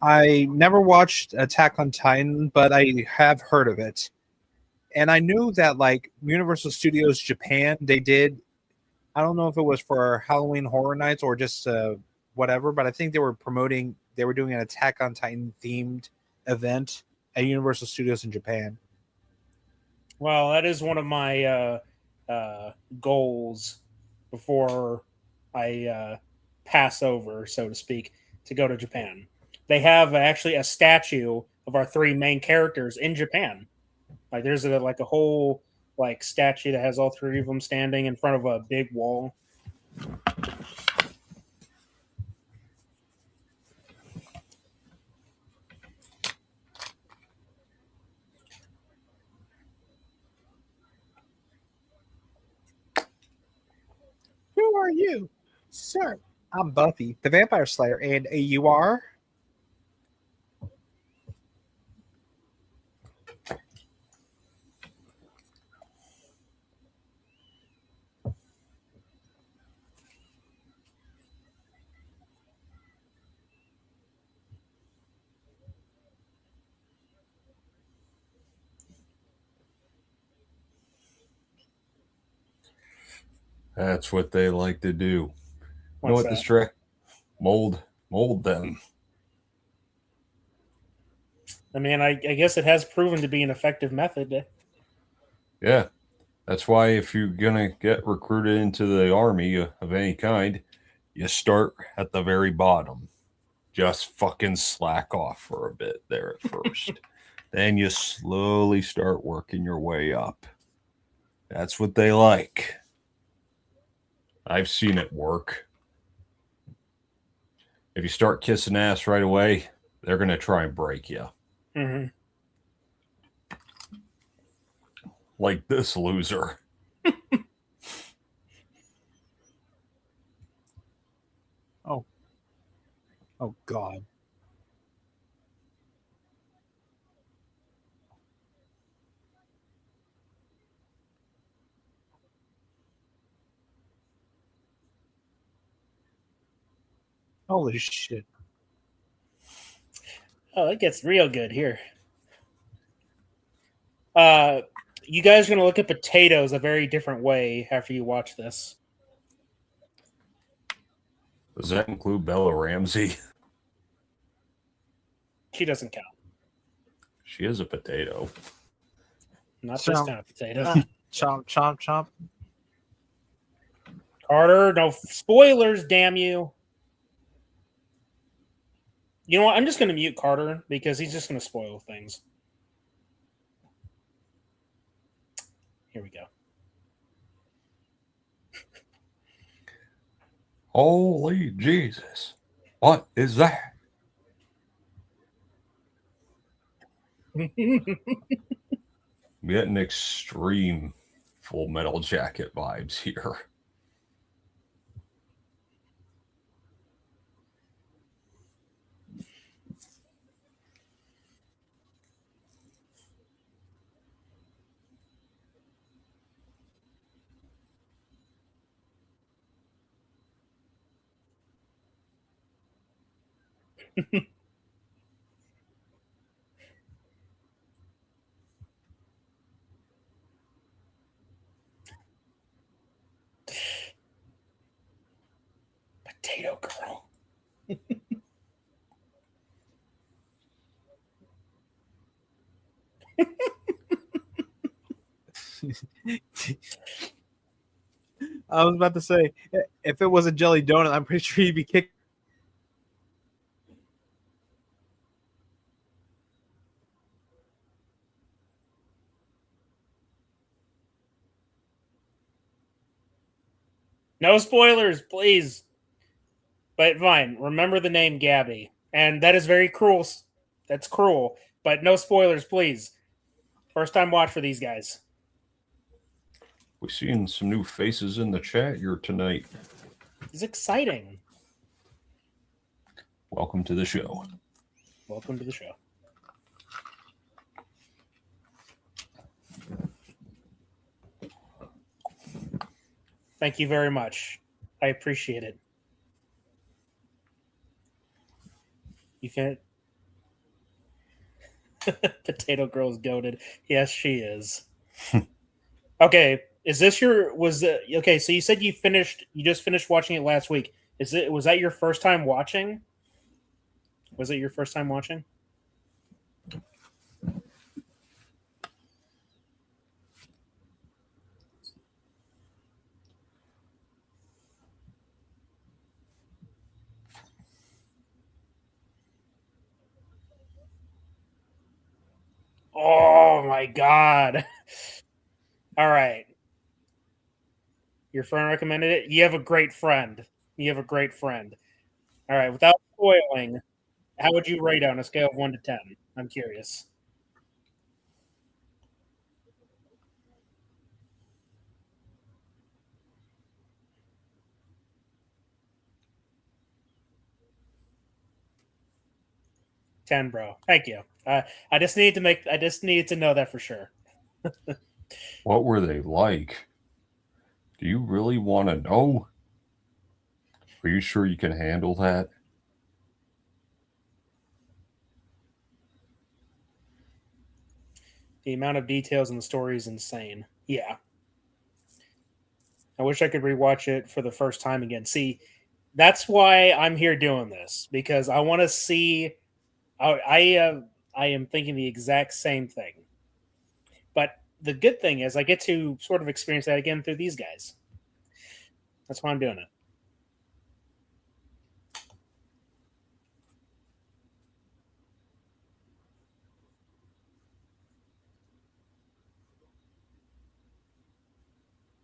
never watched Attack on Titan, but I have heard of it. And I knew that like Universal Studios Japan, they did, I don't know if it was for Halloween Horror Nights or just whatever, but I think they were doing an Attack on Titan themed event at Universal Studios in Japan. Well, that is one of my goals before I pass over, so to speak, to go to Japan. They have actually a statue of our three main characters in Japan. Like there's a whole like statue that has all three of them standing in front of a big wall. Who are you, sir? I'm Buffy, the Vampire Slayer, and you are? That's what they like to do. You know What's what this that? trick? Mold them. I mean, I guess it has proven to be an effective method. Yeah. That's why if you're going to get recruited into the army of any kind, you start at the very bottom. Just fucking slack off for a bit there at first. Then you slowly start working your way up. That's what they like. I've seen it work. If you start kissing ass right away, they're going to try and break you. Mm-hmm. Like this loser. Oh, God. Holy shit. Oh, it gets real good here. You guys are going to look at potatoes a very different way after you watch this. Does that include Bella Ramsey? She doesn't count. She is a potato. Not this kind of potato. Chomp, chomp, chomp. Carter, no spoilers, damn you. You know what? I'm just going to mute Carter because he's just going to spoil things. Here we go. Holy Jesus. What is that? I'm getting extreme Full Metal Jacket vibes here. Potato Girl. I was about to say, if it was a jelly donut, I'm pretty sure you'd be kicked. No spoilers, please. But fine, remember the name Gabby. And that is very cruel. That's cruel. But no spoilers, please. First time watch for these guys. We're seeing some new faces in the chat here tonight. It's exciting. Welcome to the show. Welcome to the show. Thank you very much. I appreciate it. You can Potato Girl's goated. Yes, she is. Okay, is this your okay, so you said you just finished watching it last week. Was that your first time watching? Was it your first time watching? Oh my god. All right. Your friend recommended it. You have a great friend. All right, without spoiling, how would you rate it on a scale of 1 to 10? I'm curious. Ten, bro. Thank you. I just needed to know that for sure. What were they like? Do you really want to know? Are you sure you can handle that? The amount of details in the story is insane. Yeah. I wish I could rewatch it for the first time again. See, that's why I'm here doing this, because I want to see. I am thinking the exact same thing. But the good thing is I get to sort of experience that again through these guys. That's why I'm doing it.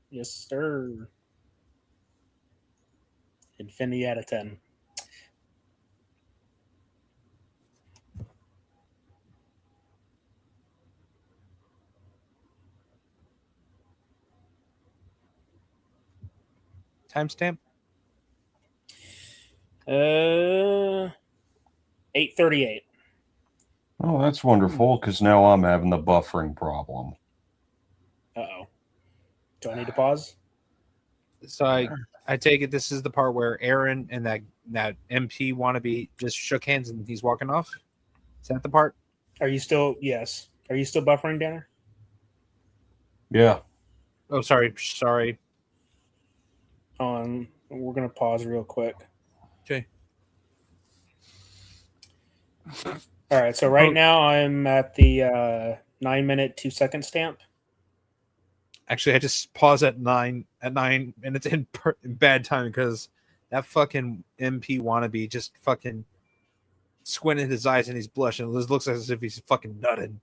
Yes, sir. Infinity out of 10. Timestamp? 8:38. Oh, that's wonderful, because now I'm having the buffering problem. Uh-oh. Do I need to pause? So I take it this is the part where Aaron and that MP wannabe just shook hands and he's walking off? Is that the part? Yes. Are you still buffering, Danner? Yeah. Oh, sorry. We're going to pause real quick. Okay. All right, so right now I'm at the 9-minute 2-second stamp. Actually, I just paused at 9 minutes in bad time because that fucking MP wannabe just fucking squinted his eyes and he's blushing. It looks as if he's fucking nutting.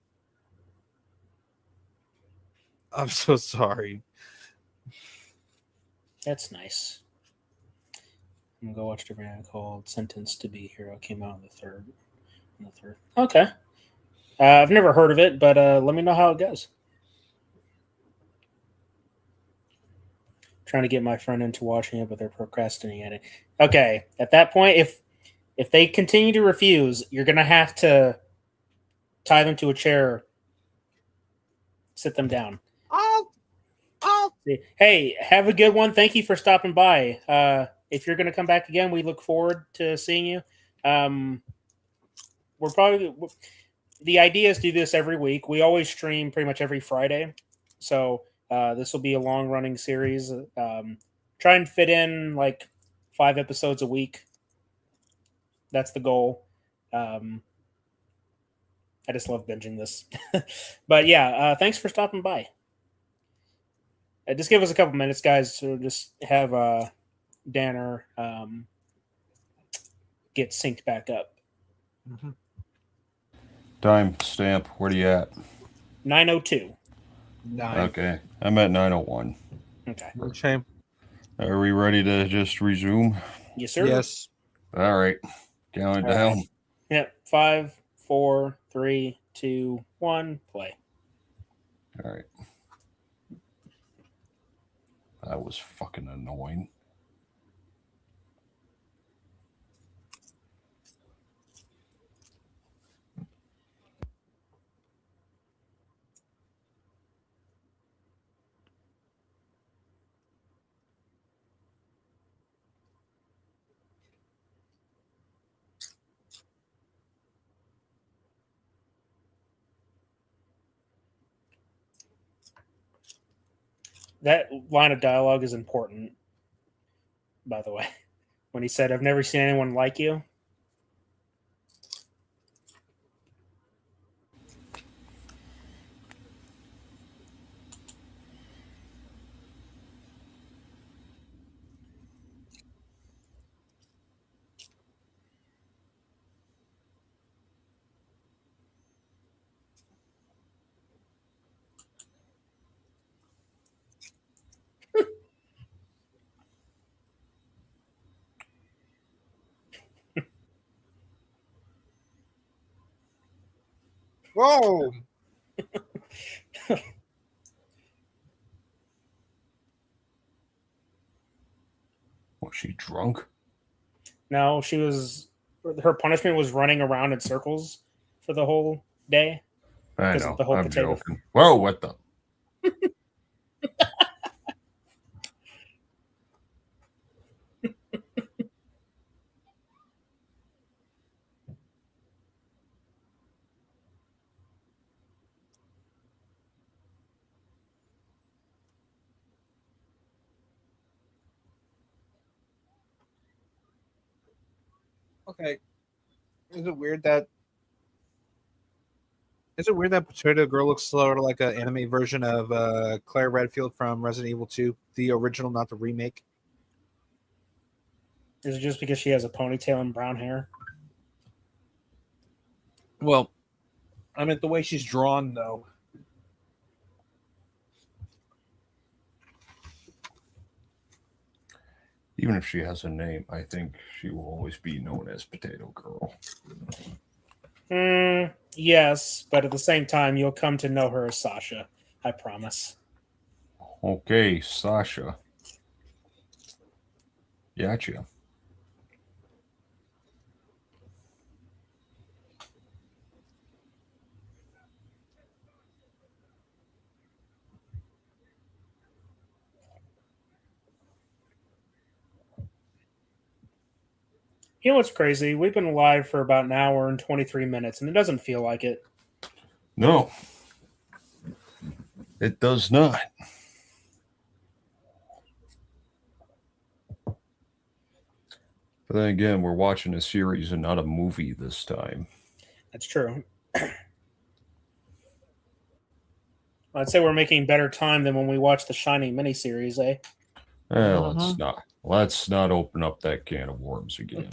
I'm so sorry. That's nice. I'm gonna go watch a different ad called "Sentenced to Be a Hero." Came out on the third. Okay. I've never heard of it, but let me know how it goes. Trying to get my friend into watching it, but they're procrastinating it. Okay, at that point, if they continue to refuse, you're gonna have to tie them to a chair, sit them down. Oh. Hey, have a good one. Thank you for stopping by. If you're gonna come back again, we look forward to seeing you. We're probably the idea is to do this every week. We always stream pretty much every Friday, so this will be a long running series. Try and fit in like 5 episodes a week. That's the goal. I just love binging this. But yeah, thanks for stopping by. Just give us a couple minutes, guys, to just have Danner get synced back up. Mm-hmm. Time stamp. Where are you at? 9:02. 9. Okay, I'm at 9:01. Okay. Okay. Are we ready to just resume? Yes, sir. Yes. All right. Count it All down. right. Yep. 5, 4, 3, 2, 1. Play. All right. That was fucking annoying. That line of dialogue is important, by the way. When he said, "I've never seen anyone like you." Whoa! Was she drunk? No, she was. Her punishment was running around in circles for the whole day. I Because know. of the whole I'm potato. joking. Whoa, what the? Okay. Is it weird that Potato Girl looks sort of like an anime version of Claire Redfield from Resident Evil 2, the original, not the remake? Is it just because she has a ponytail and brown hair? Well, I meant the way she's drawn, though. Even if she has a name, I think she will always be known as Potato Girl. Yes, but at the same time, you'll come to know her as Sasha. I promise. Okay, Sasha. Gotcha. You know what's crazy? We've been live for about an hour and 23 minutes, and it doesn't feel like it. No, it does not. But then again, we're watching a series and not a movie this time. That's true. I'd say we're making better time than when we watched the Shining miniseries, eh? Let's not open up that can of worms again.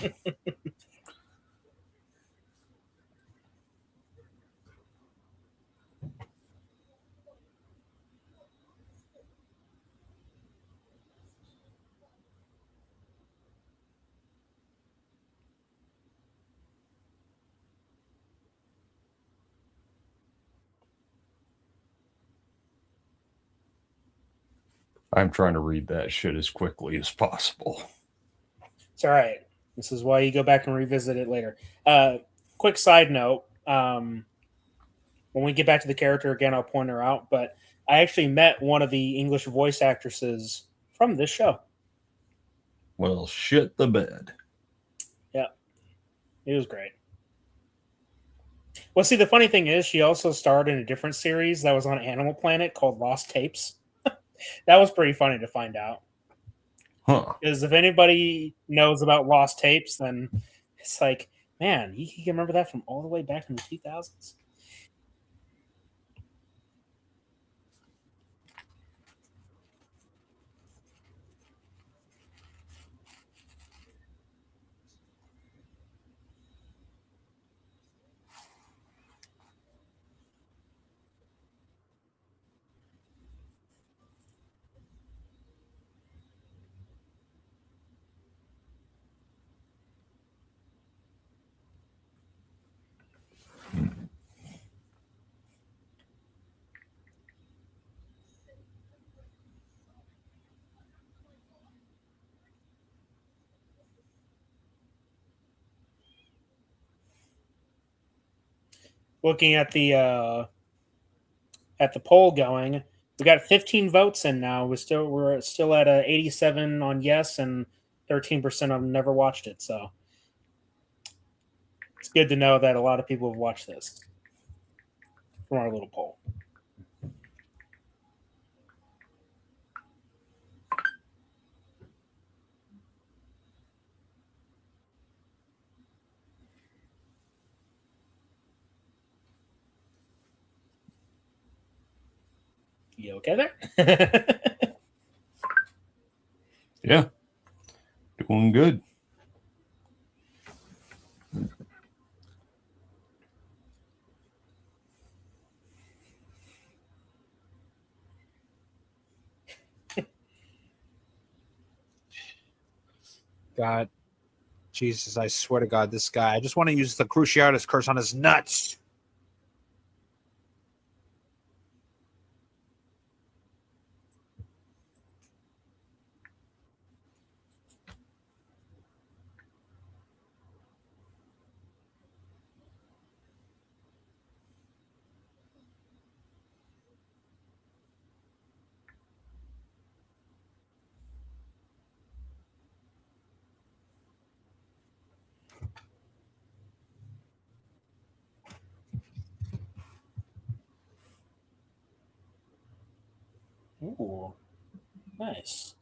I'm trying to read that shit as quickly as possible. It's all right. This is why you go back and revisit it later. Quick side note. When we get back to the character again, I'll point her out. But I actually met one of the English voice actresses from this show. Well, shit the bed. Yeah. It was great. Well, see, the funny thing is she also starred in a different series that was on Animal Planet called Lost Tapes. That was pretty funny to find out. Huh. Because if anybody knows about lost tapes, then it's like, man, you can remember that from all the way back in the 2000s. Looking at the poll going, we got 15 votes in now. We're still at 87 on yes and 13% on never watched it. So it's good to know that a lot of people have watched this from our little poll. You okay there? Yeah. Doing good. God, Jesus, I swear to God, this guy. I just want to use the Cruciatus curse on his nuts. Ooh, nice.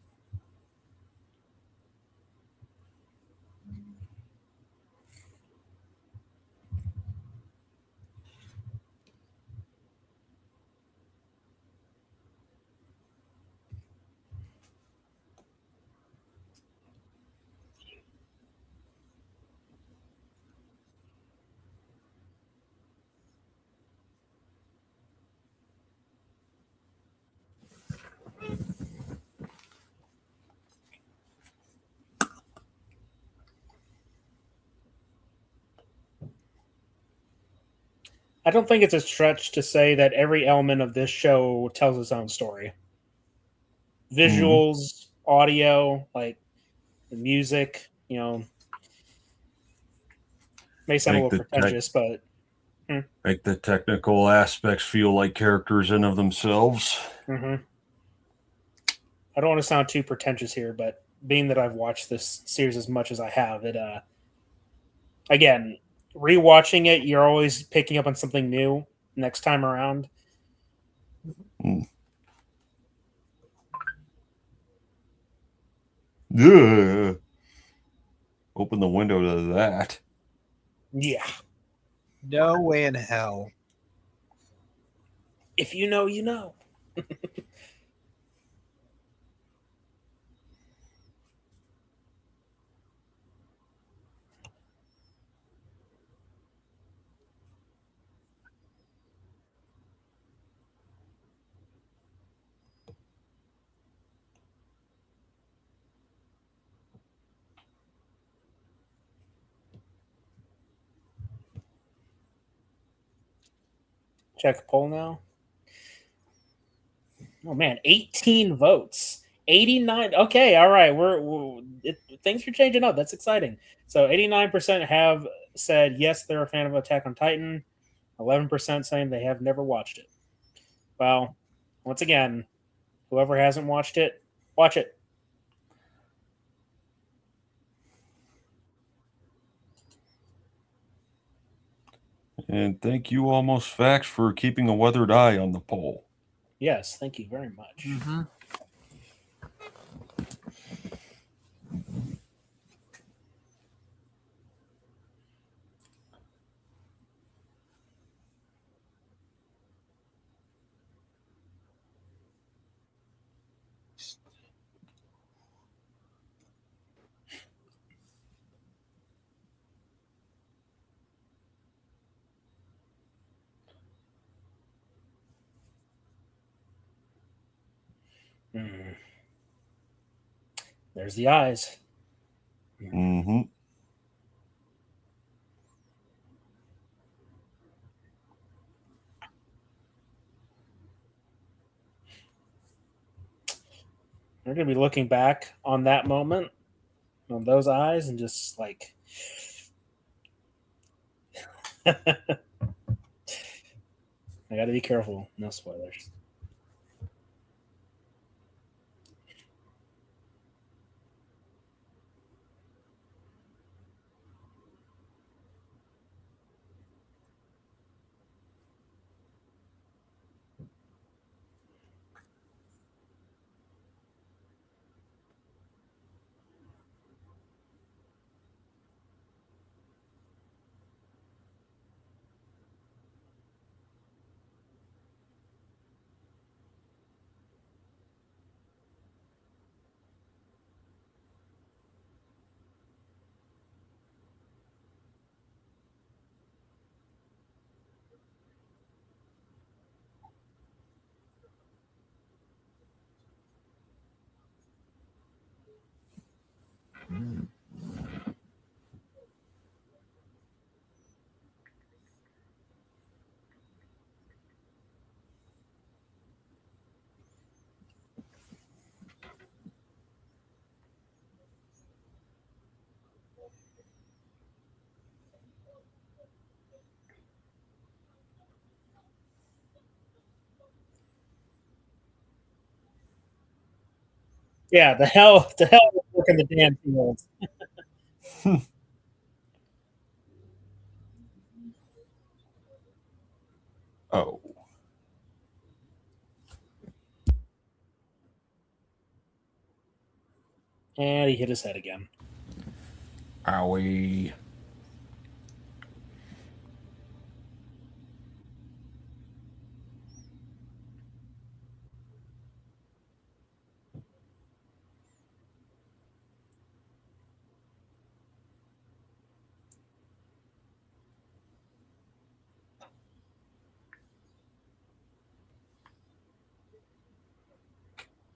I don't think it's a stretch to say that every element of this show tells its own story. Visuals, audio, like the music, may sound a Make little the pretentious, but make the technical aspects feel like characters in of themselves. I don't want to sound too pretentious here, but being that I've watched this series as much as I have, it again, rewatching it, you're always picking up on something new next time around. Yeah. Open the window to that. Yeah. No way in hell. If you know, you know. Check poll now. Oh man, 18 votes. 89. Okay, all right. Things are changing up. That's exciting. So 89% have said yes, they're a fan of Attack on Titan. 11% saying they have never watched it. Well, once again, whoever hasn't watched it, watch it. And thank you, Almost Facts, for keeping a weathered eye on the poll. Yes, thank you very much. Hmm. There's the eyes. Mm-hmm. We're gonna be looking back on that moment, on those eyes, and just like I got to be careful. No spoilers. Yeah, the hell with working the damn fields. Oh. And he hit his head again. Owie.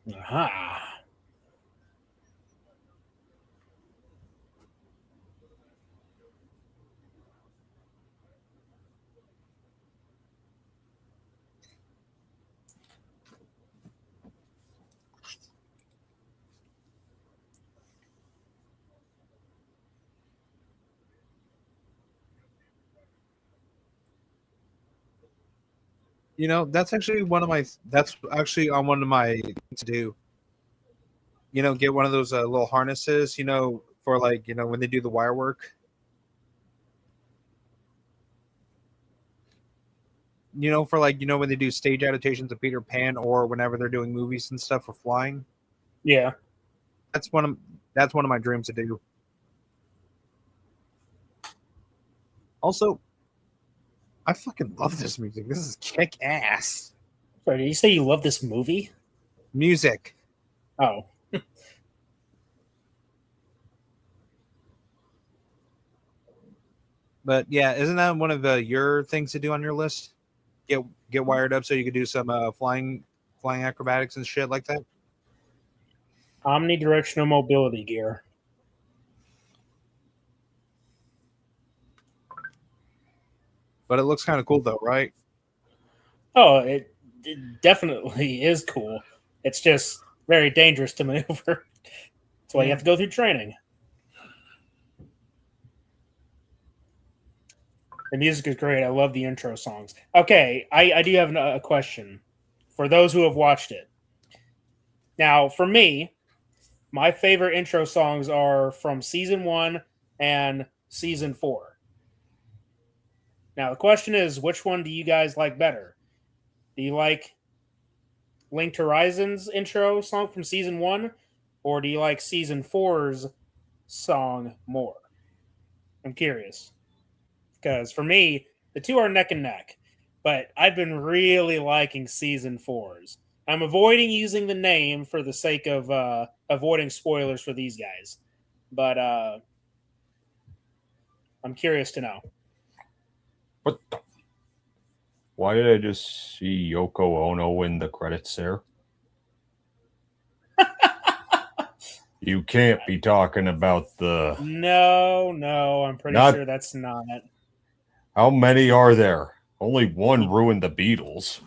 Aha. You know, that's actually one of my. That's actually on one of my things to do. You know, get one of those little harnesses. You know, for like when they do the wire work. You know, for like when they do stage adaptations of Peter Pan, or whenever they're doing movies and stuff for flying. Yeah. That's one of that's one of my dreams to do. Also, I fucking love this music. This is kick ass Sorry, did you say you love this movie? music. Oh. But yeah, isn't that one of your things to do on your list? Get get wired up so you could do some flying acrobatics and shit like that. Omnidirectional mobility gear. But it looks kind of cool though, right? Oh, it definitely is cool. It's just very dangerous to maneuver. That's why you have to go through training. The music is great. I love the intro songs. Okay, I do have a question for those who have watched it. Now, for me, my favorite intro songs are from season 1 and season 4. Now, the question is, which one do you guys like better? Do you like Linked Horizons intro song from season 1, or do you like season four's song more? I'm curious. Because for me, the two are neck and neck. But I've been really liking season four's. I'm avoiding using the name for the sake of avoiding spoilers for these guys. But I'm curious to know. What? Why did I just see Yoko Ono in the credits there? You can't be talking about the. No, I'm pretty Not- sure that's not. How many are there? Only one ruined the Beatles.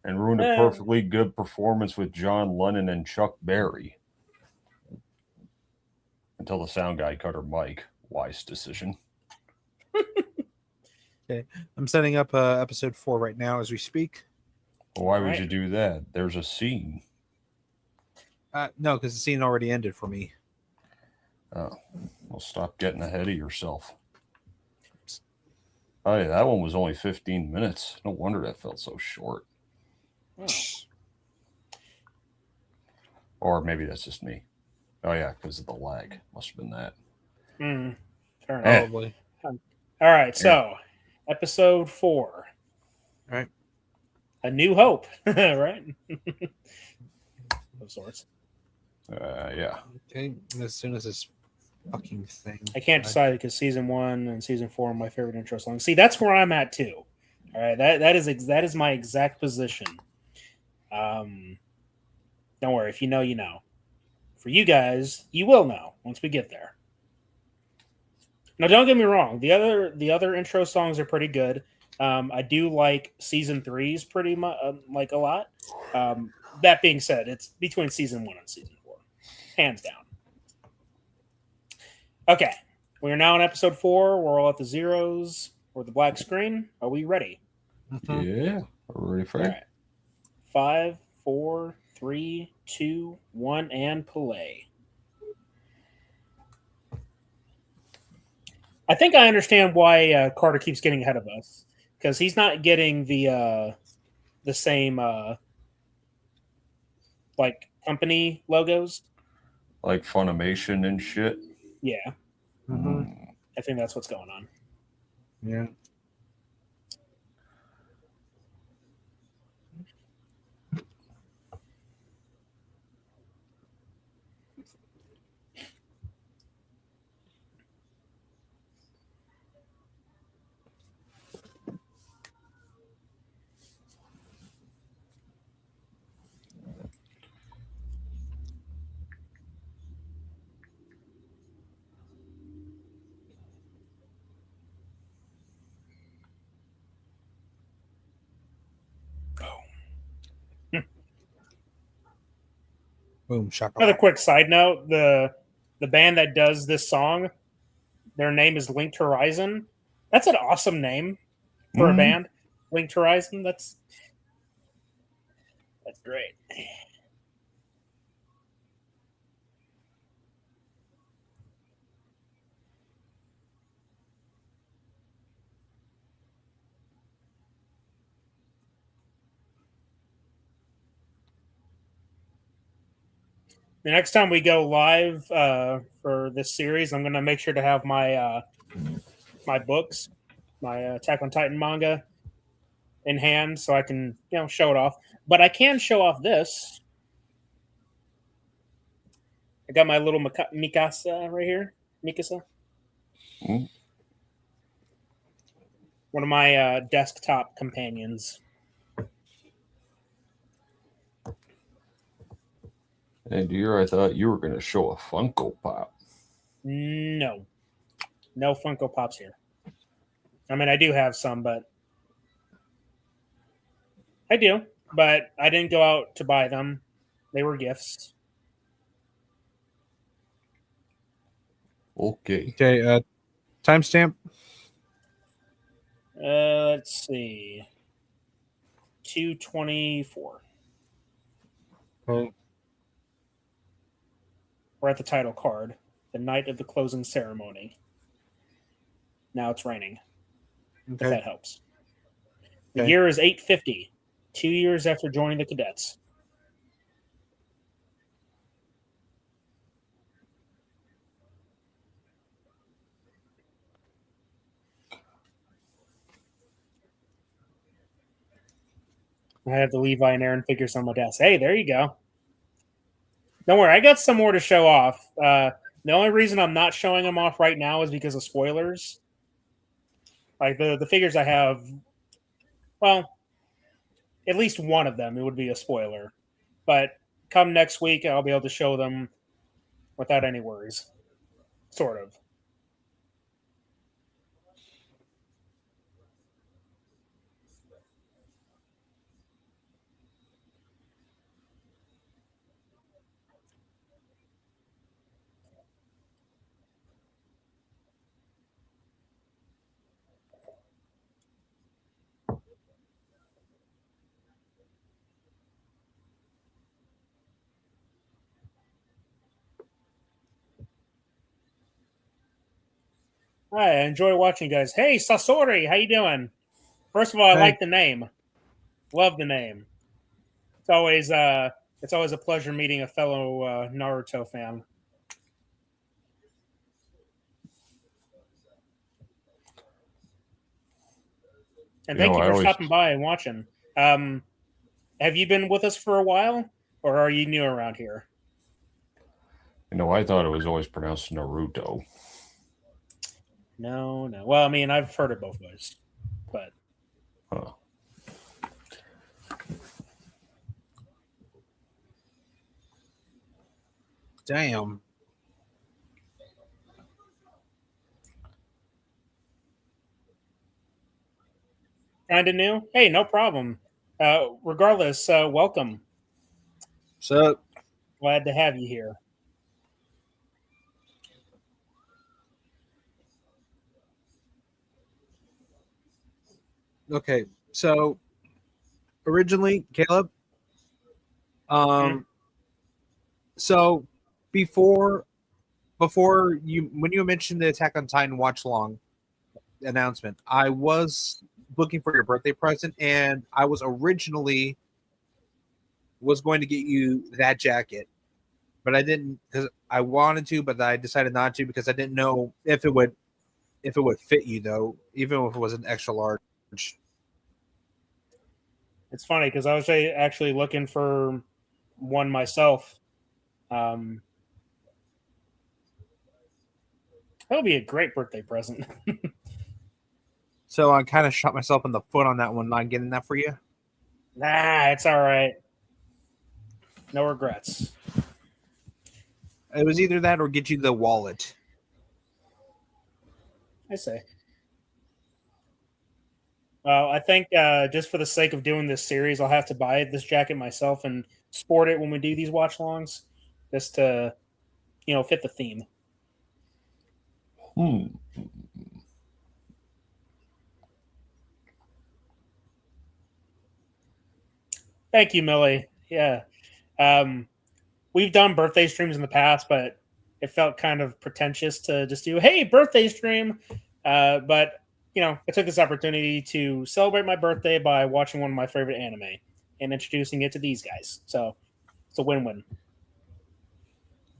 And ruined a perfectly good performance with John Lennon and Chuck Berry. Until the sound guy cut her mic. Wise decision. Okay, I'm setting up episode 4 right now as we speak. Why would Right. you do that? There's a scene. No, because the scene already ended for me. Oh, well, stop getting ahead of yourself. Oh, yeah, that one was only 15 minutes. No wonder that felt so short. Oh. Or maybe that's just me. Oh, yeah, because of the lag. Must have been that. Fair enough. Probably. All right, so episode 4. All right. A New Hope, right? Of sorts. Yeah. Okay. And as soon as this fucking thing. I can't decide because season 1 and season 4 are my favorite intro songs. See, that's where I'm at too. All right, that is my exact position. Don't worry, if you know, you know. For you guys, you will know once we get there. Now, don't get me wrong. The other intro songs are pretty good. I do like season 3's pretty much like a lot. That being said, it's between season 1 and season 4, hands down. Okay, we are now in episode 4. We're all at the zeros or the black screen. Are we ready? Mhm. Yeah. We're ready for All it. right. 5, 4, 3, 2, 1, and play. I think I understand why Carter keeps getting ahead of us because he's not getting the same like company logos. Like Funimation and shit. Yeah, Mhm. I think that's what's going on. Yeah. Boom. Shaka. Another quick side note: the band that does this song, their name is Linked Horizon. That's an awesome name for a Mhm. band. Linked Horizon. That's great. The next time we go live for this series, I'm going to make sure to have my my books, my Attack on Titan manga in hand, so I can show it off. But I can show off this. I got my little Mikasa right here. Mikasa, Mm. one of my desktop companions. And dear, I thought you were going to show a Funko Pop. No Funko Pops here. I mean, I do have some, but I didn't go out to buy them. They were gifts. Okay. Okay. Timestamp. Let's see. 2:24. Okay. We're at the title card. The night of the closing ceremony. Now it's raining. If Okay. that helps. The Okay. year is 850. 2 years after joining the cadets. I have the Levi and Aaron figures on my desk. Hey, there you go. Don't worry, I got some more to show off. The only reason I'm not showing them off right now is because of spoilers. Like the figures I have, well, at least one of them, it would be a spoiler. but come next week, I'll be able to show them without any worries. Sort of. Hi, I enjoy watching you guys. Hey, Sasori, how you doing? First of all, I Hey. like the name. Love the name. It's always a pleasure meeting a fellow Naruto fan. And thank you I for always, stopping by and watching. Have you been with us for a while, or are you new around here? I thought it was always pronounced Naruto. No. Well, I mean, I've heard it both ways, but Huh. Damn. kind of new. Hey, no problem. Regardless, welcome. So, Glad to have you here. okay. So, originally, Caleb, so before you when you mentioned the Attack on Titan watch along announcement, I was looking for your birthday present, and I was originally going to get you that jacket, but I didn't because I wanted to, but I decided not to because I didn't know if it would fit you though, even if it was an extra large. It's funny because I was actually looking for one myself. That'll be a great birthday present. So I kind of shot myself in the foot on that one, not getting that for you. Nah, it's all right. No regrets. It was either that or get you the wallet. I say. Well, I think just for the sake of doing this series, I'll have to buy this jacket myself and sport it when we do these watch longs, just to fit the theme. Thank you, Millie. Yeah. We've done birthday streams in the past, but it felt kind of pretentious to just do, hey, birthday stream. But, I took this opportunity to celebrate my birthday by watching one of my favorite anime and introducing it to these guys. So it's a win-win.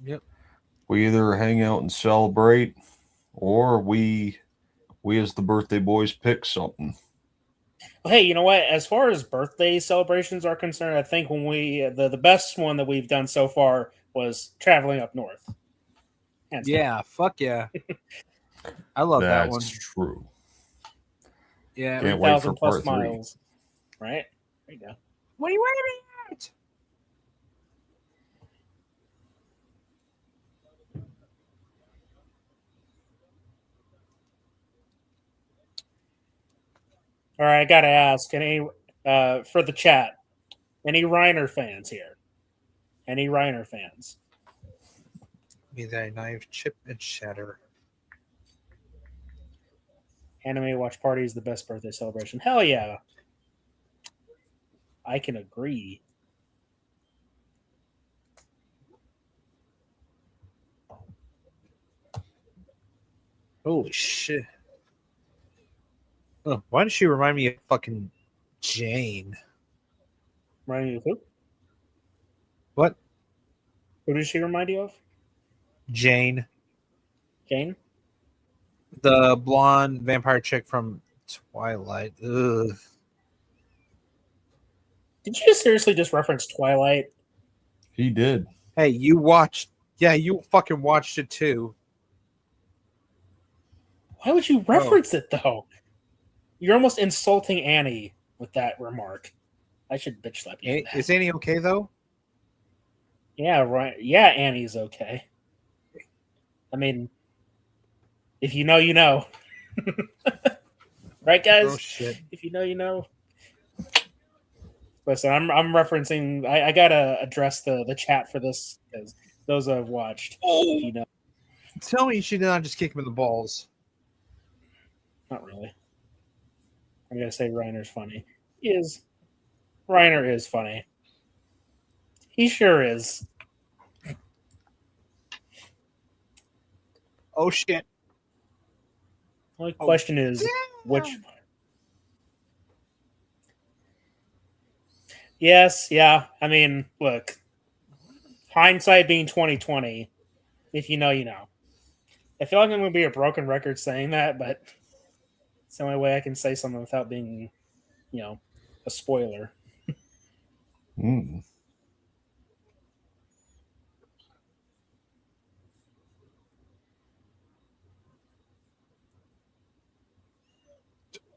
Yep. We either hang out and celebrate, or we as the birthday boys pick something. Well, hey, you know what? As far as birthday celebrations are concerned, I think when the best one that we've done so far was traveling up north. Yeah, fuck yeah. I love that one. That's true. Yeah. Can't wait for 1,000 plus part 3. miles. Right? There you go. What are you waiting at? All right, I gotta ask, any for the chat, any Reiner fans here? Any Reiner fans? Be that knife, chip, and shatter. Anime watch party is the best birthday celebration. Hell yeah. I can agree. Holy shit. Oh, why does she remind me of fucking Jane? Remind you of who? What? Who does she remind you of? Jane. Jane? The blonde vampire chick from Twilight. Ugh. Did you just seriously just reference Twilight? He did. Hey, you watched. Yeah, you fucking watched it too. Why would you reference it though? You're almost insulting Annie with that remark. I should bitch slap you. Is Annie okay though? Yeah, right. Yeah, Annie's okay. I mean, if you know, you know. Right, guys? Oh shit. If you know, you know. Listen, I'm referencing. I gotta address the chat for this because those I've watched. If you know, Tell me she did not just kick him in the balls. not really. I'm gonna say Reiner's funny. He is. Reiner is funny. He sure is. Oh shit. Only Oh, question is which. Yes, yeah. I mean, look. Hindsight being 2020. If you know, you know. I feel like I'm gonna be a broken record saying that, but it's the only way I can say something without being, a spoiler. Mm.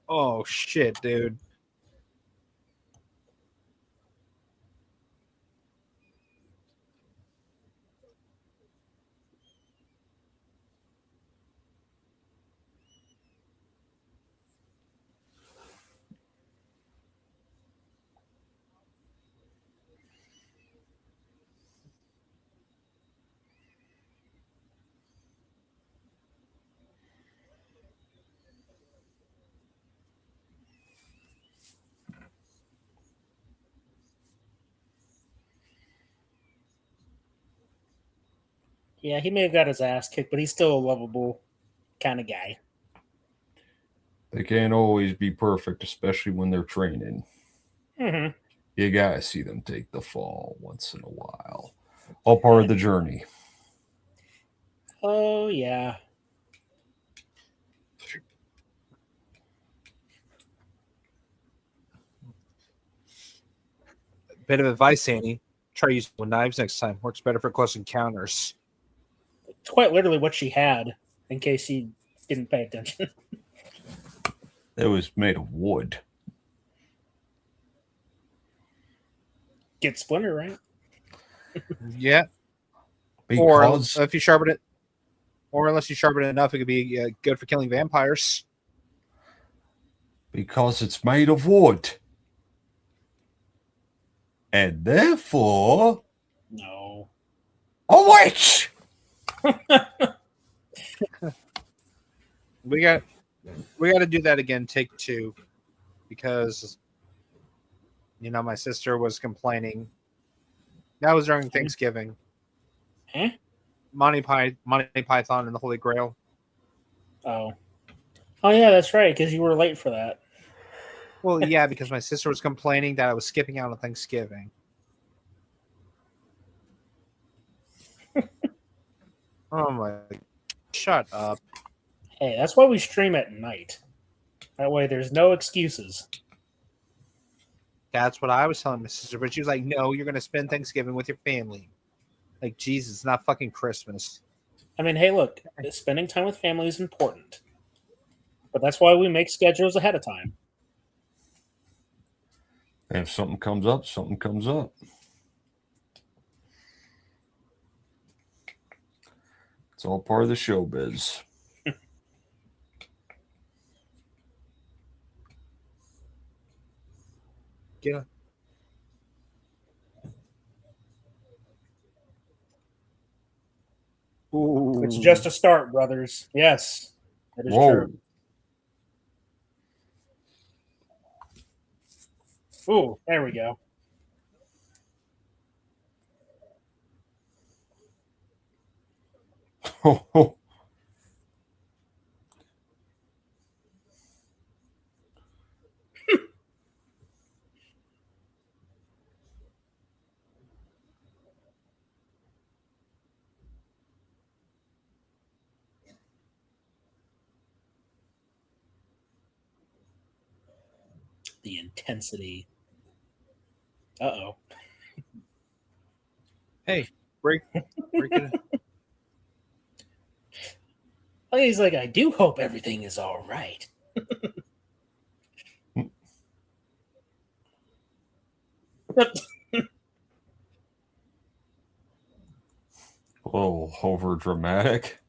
Oh shit, dude. Yeah, he may have got his ass kicked, but he's still a lovable kind of guy. They can't always be perfect, especially when they're training. Mm-hmm. You gotta see them take the fall once in a while. All part of the journey. Oh yeah. Bit of advice, Annie. Try using knives next time. Works better for close encounters. It's quite literally what she had, in case he didn't pay attention. It was made of wood. Get Splinter, right? Yeah. Because Or if you sharpen it, or unless you sharpen it enough, it could be good for killing vampires. it's made of wood. And therefore No. a witch. We got to do that again, take 2, because my sister was complaining. That was during Thanksgiving. Huh? Monty Python and the Holy Grail. Oh. Oh yeah, that's right. Because you were late for that. Well, yeah, because my sister was complaining that I was skipping out on Thanksgiving. Oh my! Shut up. Hey, that's why we stream at night. That way, there's no excuses. That's what I was telling my sister, but she was like, "No, you're going to spend Thanksgiving with your family." Like, Jesus, it's not fucking Christmas. I mean, hey, look, spending time with family is important, but that's why we make schedules ahead of time. If something comes up, something comes up. It's all part of the showbiz. Yeah. Ooh. It's just a start, brothers. Yes, that is Whoa. true. Ooh, there we go. The intensity. Uh-oh. Hey, break it. Oh, he's like, I do hope everything is all right. A little over dramatic.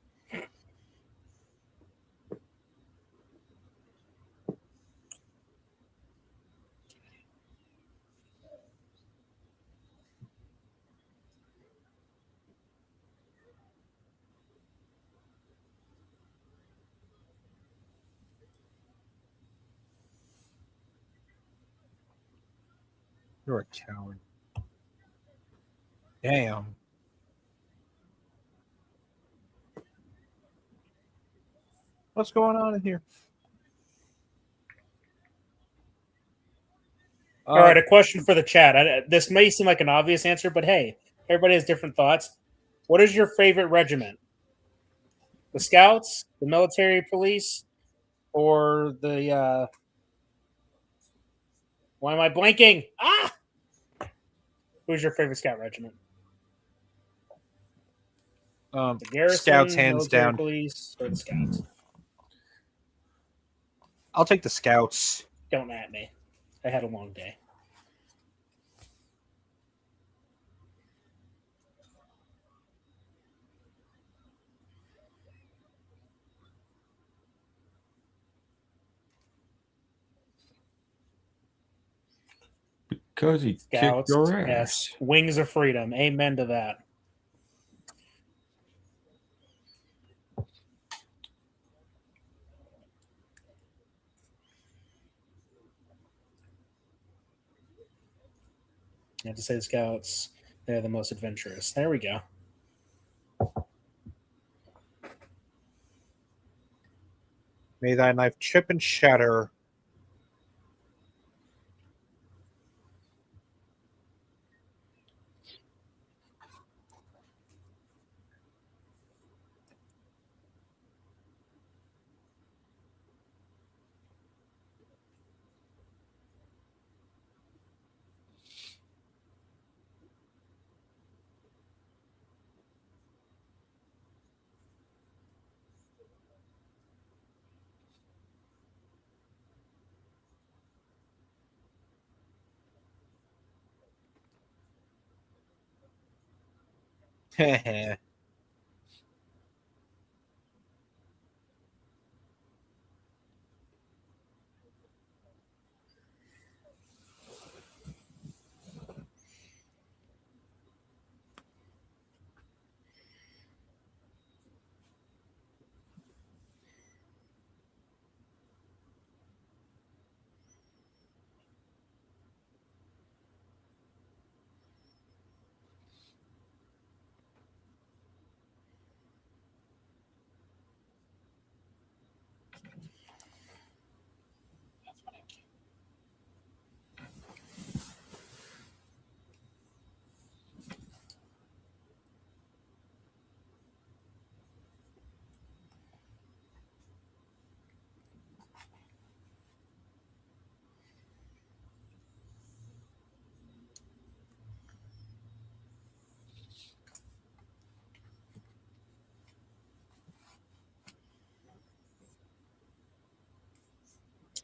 You're a coward. Damn. What's going on in here? All right, a question for the chat. This may seem like an obvious answer, but hey, everybody has different thoughts. What is your favorite regiment? The Scouts, the military police, or the why am I blanking? Ah! Who's your favorite Scout regiment? The Garrison, Scouts, hands military down. police, or the Scouts? I'll take the Scouts. Don't at me. I had a long day. Because he kicked Scouts, your ass. yes. Wings of freedom. Amen to that. I have to say the Scouts, they're the most adventurous. There we go. May thy knife chip and shatter.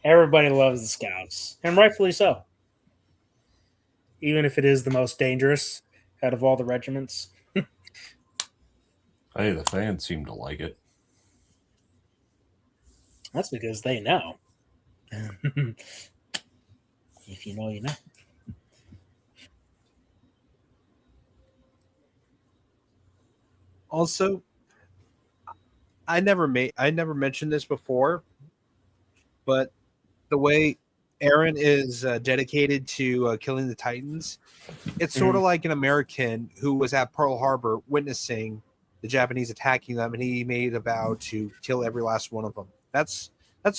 Everybody loves the Scouts, and rightfully so. Even if it is the most dangerous out of all the regiments. Hey, the fans seem to like it. That's because they know. If you know, you know. Also, I never mentioned this before, but the way Aaron is dedicated to killing the Titans, it's sort of like an American who was at Pearl Harbor witnessing the Japanese attacking them, and he made a vow to kill every last one of them. That's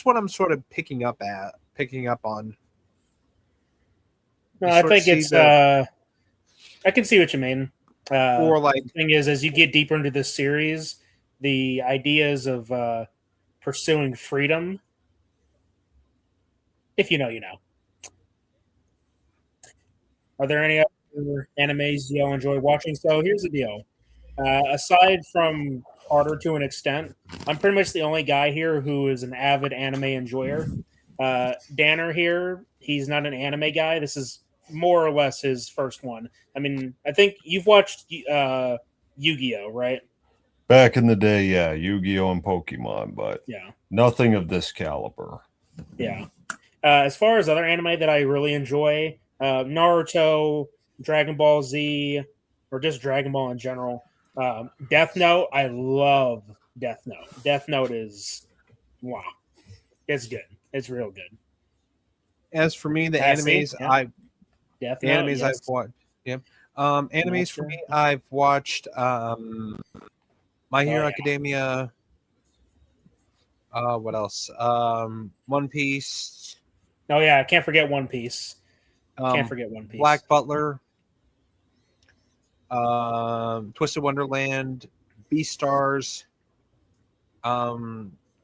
what I'm sort of picking up on. No, You I sort of think see it's. I can see what you mean. or like The thing is, as you get deeper into this series, the ideas of pursuing freedom, if you know, you know. Are there any other animes y'all enjoy watching? So here's the deal. Aside from Harder to an extent, I'm pretty much the only guy here who is an avid anime enjoyer. Danner here, he's not an anime guy. This is more or less his first one. I mean, I think you've watched Yu-Gi-Oh, right? Back in the day, yeah, Yu-Gi-Oh and Pokemon, but Yeah. nothing of this caliber. Yeah. As far as other anime that I really enjoy, Naruto, Dragon Ball Z, or just Dragon Ball in general. Death Note, I love Death Note. Death Note is wow. It's good. It's real good. As for me, the See? animes Yeah. Death the Note, animes yes. I've watched. Yep. Animes for Master. me, I've watched My Hero yeah. Academia. What else? One Piece. Oh yeah, I can't forget One Piece. Can't forget One Piece. Black Butler. Twisted Wonderland. Beastars.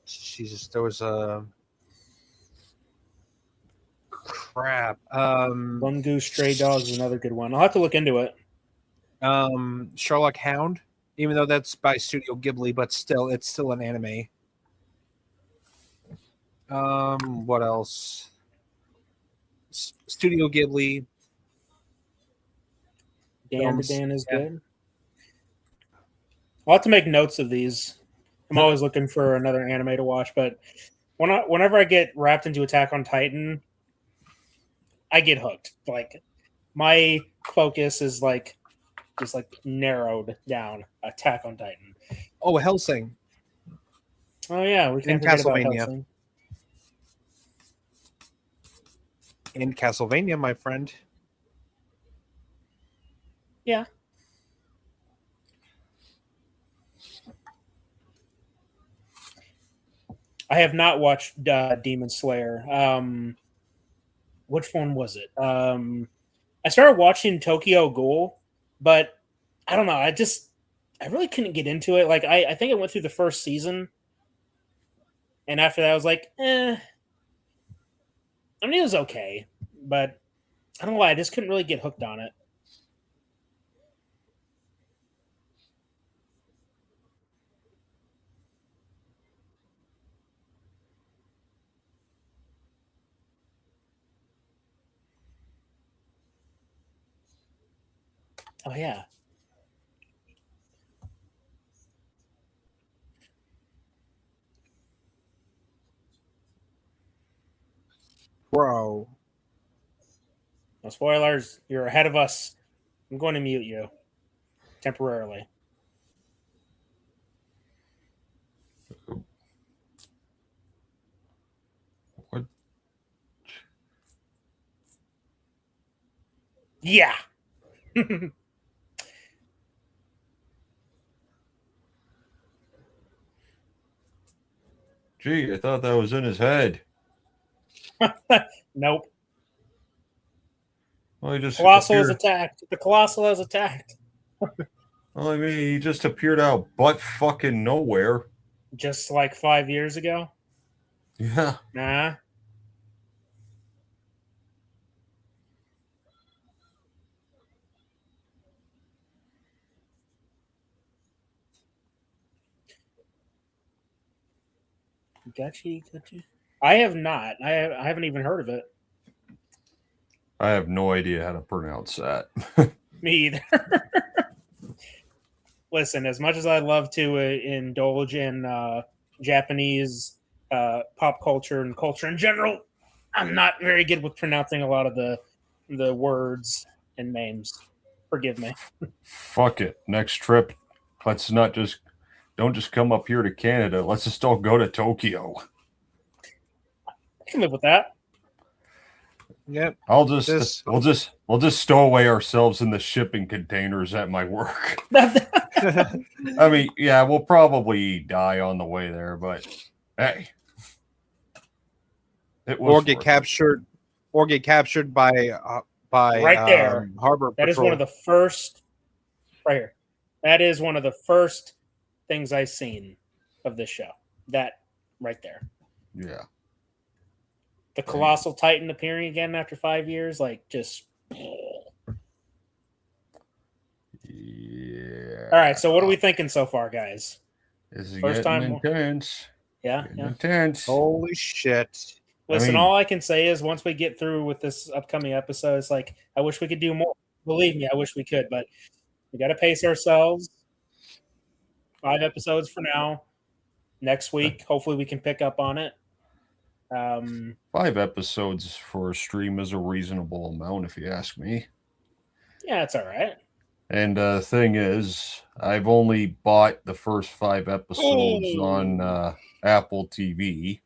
Jesus, there was a crap. One Goose Stray Dogs is another good one. I'll have to look into it. Sherlock Hound, even though that's by Studio Ghibli, but still, it's still an anime. What else? Studio Ghibli. Dan to Dan is good. I'll have to make notes of these. I'm always looking for another anime to watch, but whenever I get wrapped into Attack on Titan, I get hooked. Like my focus is like just like narrowed down. Attack on Titan. Oh, Hellsing. Oh yeah, we can't And forget about Castlevania. Hellsing. In Castlevania, my friend. Yeah. I have not watched Demon Slayer. Which one was it? I started watching Tokyo Ghoul, but I don't know. I really couldn't get into it. Like I think I went through the first season, and after that I was like, eh. I mean, it was okay, but I don't know why. I just couldn't really get hooked on it. Oh yeah. Bro. No spoilers. You're ahead of us. I'm going to mute you temporarily. What? Yeah. Gee, I thought that was in his head. Nope. Well, he just Colossal has appeared. attacked. The Colossal has attacked. Well, I mean, he just appeared out butt fucking nowhere. Just like 5 years ago. Yeah. Nah. Gachi. I have not. I haven't even heard of it. I have no idea how to pronounce that. Me either. Listen, as much as I love to indulge in Japanese pop culture and culture in general, I'm not very good with pronouncing a lot of the words and names. Forgive me. Fuck it. Next trip, let's not just don't just come up here to Canada. Let's just all go to Tokyo. I can live with that. Yep. We'll just stow away ourselves in the shipping containers at my work. I mean, yeah, we'll probably die on the way there, but hey, it was Or get captured by right there. Harbor That Patrol. is one of the first right here. That is one of the first things I've seen of this show. That right there. Yeah. The Colossal Titan appearing again after 5 years, like just. Yeah. All right, so what are we thinking so far, guys? This is First getting time- intense. Yeah, Getting yeah. intense. Holy shit. Listen, mean- all I can say is once we get through with this upcoming episode, it's like I wish we could do more. Believe me, I wish we could, but we got to pace ourselves. 5 episodes for now. Next week, hopefully, we can pick up on it. 5 episodes for a stream is a reasonable amount, if you ask me. Yeah, it's all right. And the thing is, I've only bought the first 5 episodes on Apple TV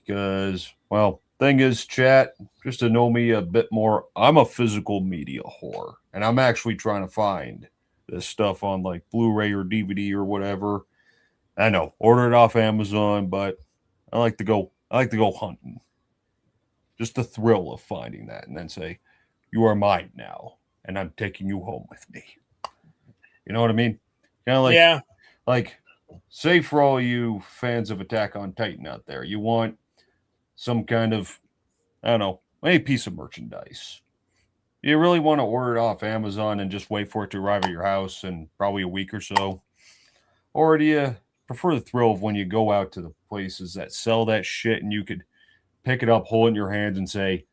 because, well, thing is, chat, just to know me a bit more, I'm a physical media whore, and I'm actually trying to find this stuff on like Blu-ray or DVD or whatever. I know, order it off Amazon, but I like to go hunting. Just the thrill of finding that and then say, "You are mine now, and I'm taking you home with me." You know what I mean? Kind of like, Yeah. like, say for all you fans of Attack on Titan out there, you want some kind of, I don't know, any piece of merchandise. You really want to order it off Amazon and just wait for it to arrive at your house in probably a week or so? Or do you prefer the thrill of when you go out to the places that sell that shit and you could pick it up, hold it in your hands, and say,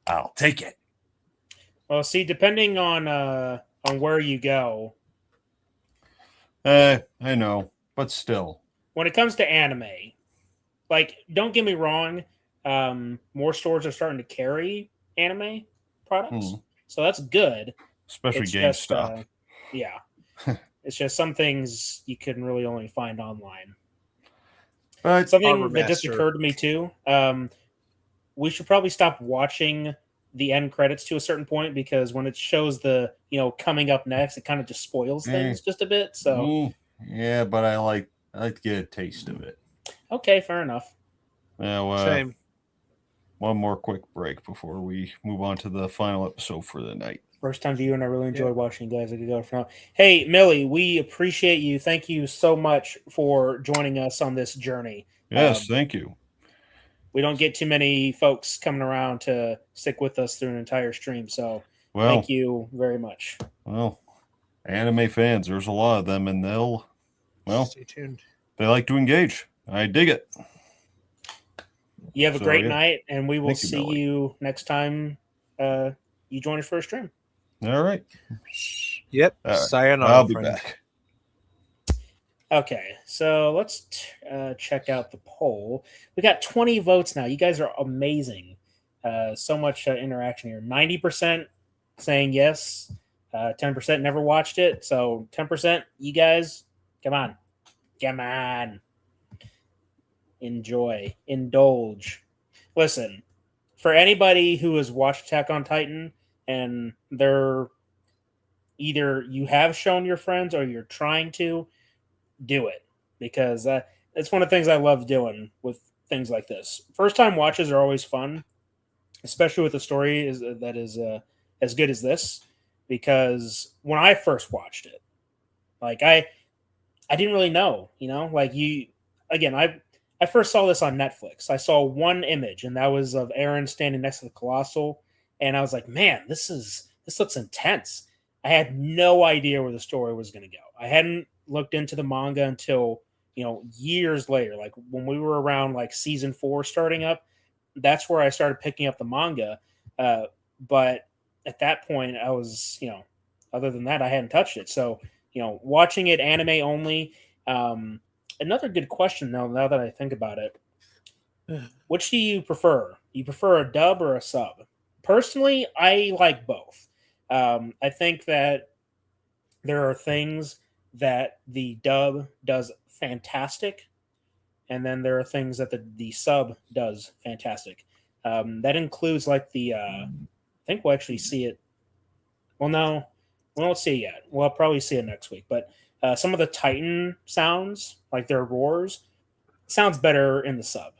"I'll take it"? Well, see, depending on where you go, I know, but still. when it comes to anime, like, don't get me wrong, more stores are starting to carry anime products, so that's good. Especially It's just, GameStop. yeah, it's just some things you can really only find online. But Something that just Master. occurred to me too. We should probably stop watching the end credits to a certain point because when it shows the coming up next, it kind of just spoils things just a bit. So yeah, but I like to get a taste of it. okay, fair enough. Now, Same. one more quick break before we move on to the final episode for the night. First time viewer, and I really enjoyed watching you guys. I could go for now. Hey, Millie, we appreciate you. Thank you so much for joining us on this journey. Yes, thank you. We don't get too many folks coming around to stick with us through an entire stream, so Well, thank you very much. Well, anime fans, there's a lot of them, and Stay tuned. they like to engage. I dig it. You have a So, great yeah. night, and we will Thank you, see Millie. you next time you join us for a stream. All right. Yep. All right. Sayonara, I'll be friend. back. Okay, so let's check out the poll. We got 20 votes now. You guys are amazing. So much interaction here. 90% saying yes. 10% never watched it. So 10%, you guys, come on. Come on. Enjoy. Indulge. Listen, for anybody who has watched Attack on Titan and they're either you have shown your friends or you're trying to, do it, because it's one of the things I love doing with things like this. First time watches are always fun, especially with a story that is as good as this, because when I first watched it, like I didn't really know, like I first saw this on Netflix. I saw one image, and that was of Aaron standing next to the Colossal, and I was like, man, this looks intense. I had no idea where the story was going to go. I hadn't looked into the manga until years later, like when we were around like season 4 starting up. That's where I started picking up the manga. But at that point, I was other than that, I hadn't touched it. So watching it anime only. Another good question, though, now that I think about it, which do you prefer? You prefer a dub or a sub? Personally, I like both. I think that there are things that the dub does fantastic, and then there are things that the sub does fantastic. That includes like I think we'll actually see it. Well, no, we won't see it yet. We'll probably see it next week. But some of the Titan sounds, like their roars, sounds better in the sub.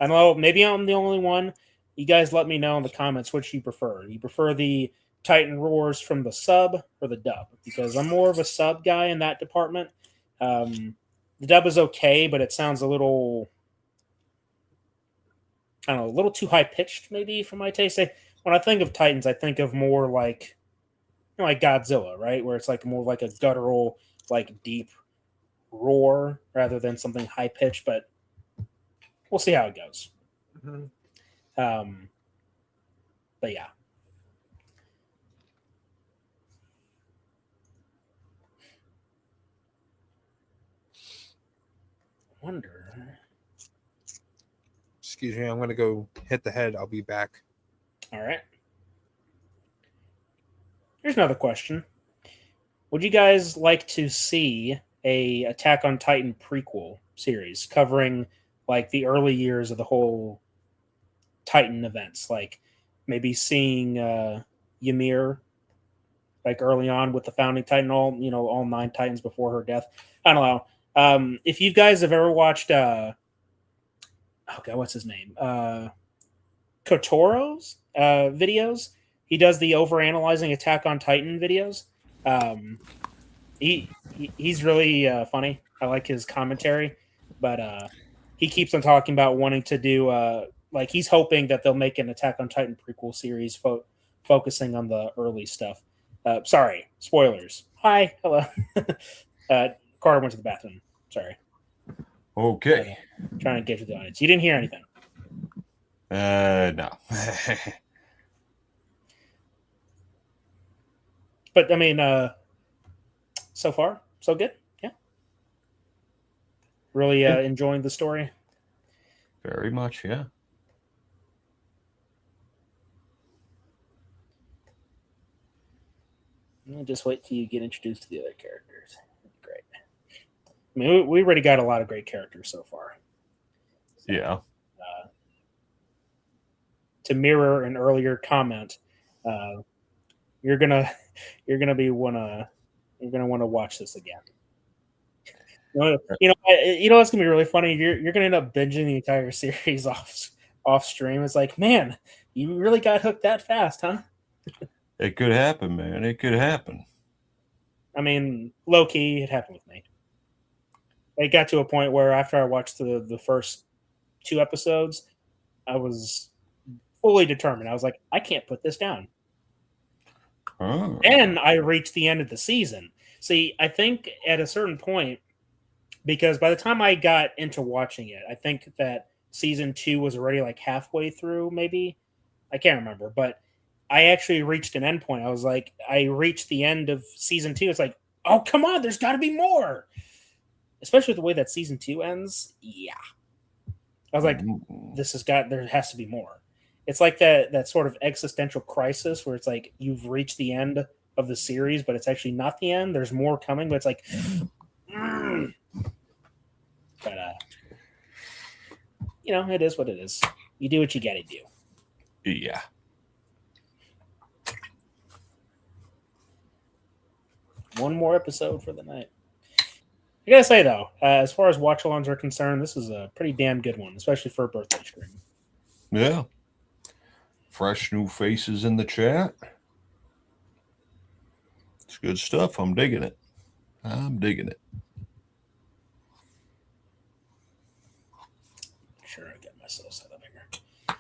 I know maybe I'm the only one. You guys let me know in the comments which you prefer. You prefer the Titan roars from the sub or the dub? Because I'm more of a sub guy in that department. The dub is okay, but it sounds a little, I don't know, a little too high pitched maybe for my taste. When I think of Titans, I think of more like like Godzilla, right? Where it's like more like a guttural, like deep roar rather than something high pitched. But we'll see how it goes. Mm-hmm. But yeah. wonder. Excuse me, I'm gonna go hit the head. I'll be back. All right. Here's another question. Would you guys like to see a Attack on Titan prequel series covering like the early years of the whole Titan events? Like maybe seeing Ymir like early on with the founding Titan, all 9 Titans before her death. I don't know. If you guys have ever watched what's his name? Kotoro's videos. He does the overanalyzing Attack on Titan videos. He's really funny. I like his commentary, but he keeps on talking about wanting to do like he's hoping that they'll make an Attack on Titan prequel series focusing on the early stuff. Sorry, spoilers. Hi, hello. Carter went to the bathroom. Sorry. Okay. Trying to get to the audience. You didn't hear anything. No. But I mean, so far, so good. Yeah. Really enjoying the story. Very much, yeah. I'll just wait till you get introduced to the other characters. Great. I mean, we already got a lot of great characters so far. So, Yeah. to mirror an earlier comment, you're gonna want to watch this again. You know what's gonna be really funny? You're gonna end up binging the entire series off stream. It's like, man, you really got hooked that fast, huh? It could happen, man. It could happen. I mean, low key, it happened with me. It got to a point where after I watched the first 2 episodes, I was fully determined. I was like, I can't put this down. Oh. And I reached the end of the season. See, I think at a certain point, because by the time I got into watching it, I think that season 2 was already like halfway through, maybe. I can't remember, but I actually reached an end point. I was like, I reached the end of season 2. It's like, oh, come on, there's got to be more. Especially with the way that season 2 ends. Yeah. I was like, there has to be more. It's like that sort of existential crisis where it's like you've reached the end of the series, but it's actually not the end. There's more coming, but it's like, but it is what it is. You do what you got to do. Yeah. One more episode for the night. I gotta say though, as far as watch-alongs are concerned, this is a pretty damn good one, especially for a birthday stream. Yeah. Fresh new faces in the chat. It's good stuff. I'm digging it. Sure, I get myself set up here.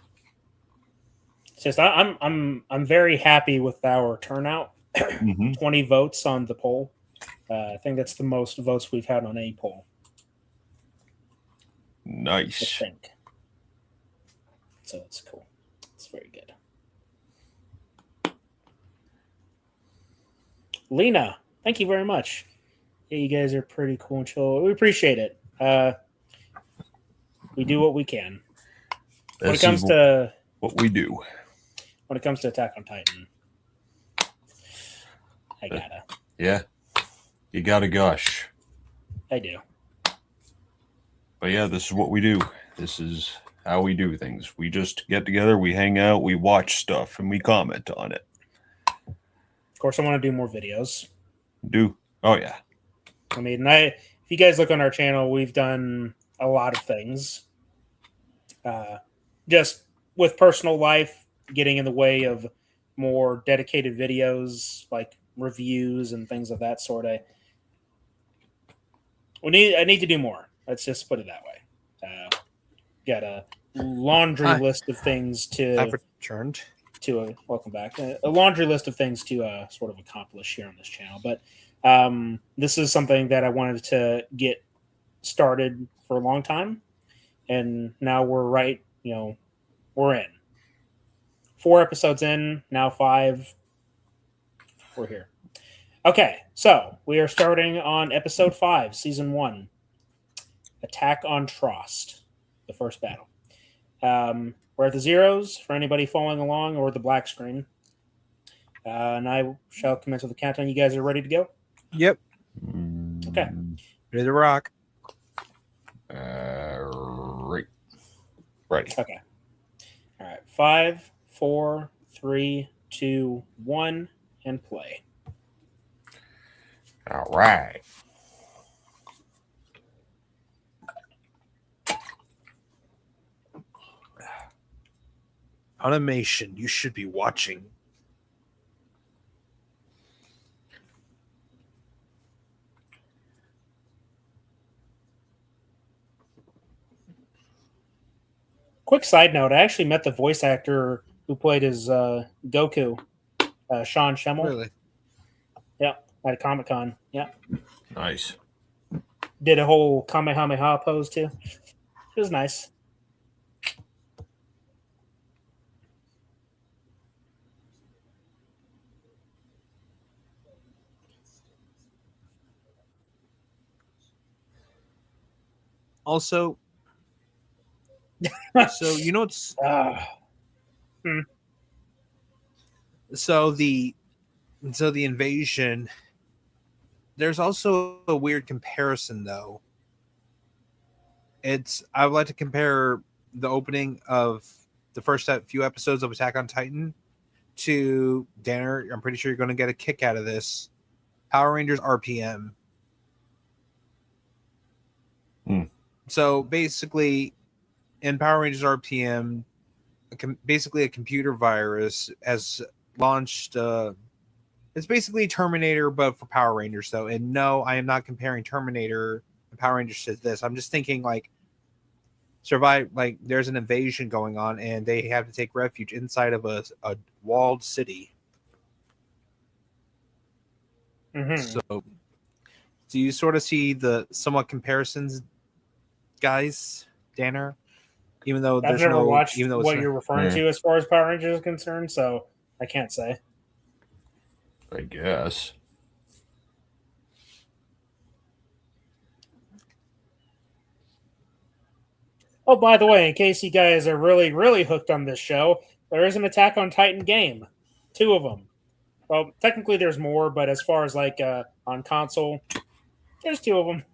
It's just I'm very happy with our turnout. 20 votes on the poll. I think that's the most votes we've had on any poll. Nice. I think. So it's cool. It's very good. Lena, thank you very much. Yeah, you guys are pretty cool and chill. We appreciate it. We do what we can. When it comes to what we do. When it comes to Attack on Titan, I gotta. Yeah. You gotta gush. I do. But yeah, this is what we do. This is how we do things. We just get together, we hang out, we watch stuff, and we comment on it. Of course, I want to do more videos. Oh, yeah. I mean, if you guys look on our channel, we've done a lot of things. Just with personal life getting in the way of more dedicated videos, like reviews and things of that sort. I need to do more. Let's just put it that way. Got a laundry list of things to. I've returned. Welcome back. A laundry list of things to sort of accomplish here on this channel, but this is something that I wanted to get started for a long time, and now we're in 4 episodes in, now 5. We're here. Okay, so we are starting on episode 5, season 1. Attack on Trost, the first battle. We're at the zeros for anybody following along, or the black screen. And I shall commence with the countdown. You guys are ready to go? Yep. Okay. Ready to rock. Right. Ready. Okay. All right. 5, 4, 3, 2, 1, and play. All right. Automation. You should be watching. Quick side note: I actually met the voice actor who played his Goku, Sean Schemmel. Really? Yeah, at a Comic-Con. Yeah, Nice. did a whole Kamehameha pose too. It was nice. Also, so you know what's so the invasion. There's also a weird comparison though. I would like to compare the opening of the first few episodes of Attack on Titan to Danner. I'm pretty sure you're going to get a kick out of this. Power Rangers RPM. So basically, in Power Rangers RPM, basically a computer virus has launched. It's basically Terminator, but for Power Rangers, though. And no, I am not comparing Terminator and Power Rangers to this. I'm just thinking like there's an invasion going on, and they have to take refuge inside of a walled city. Mm-hmm. So, do you sort of see the somewhat comparisons, guys, Danner? Even though I've never watched even though what you're referring to as far as Power Rangers is concerned, so I can't say. I guess. Oh, by the way, in case you guys are really, really hooked on this show, there is an Attack on Titan game. 2 of them. Well, technically there's more, but as far as like on console, there's 2 of them.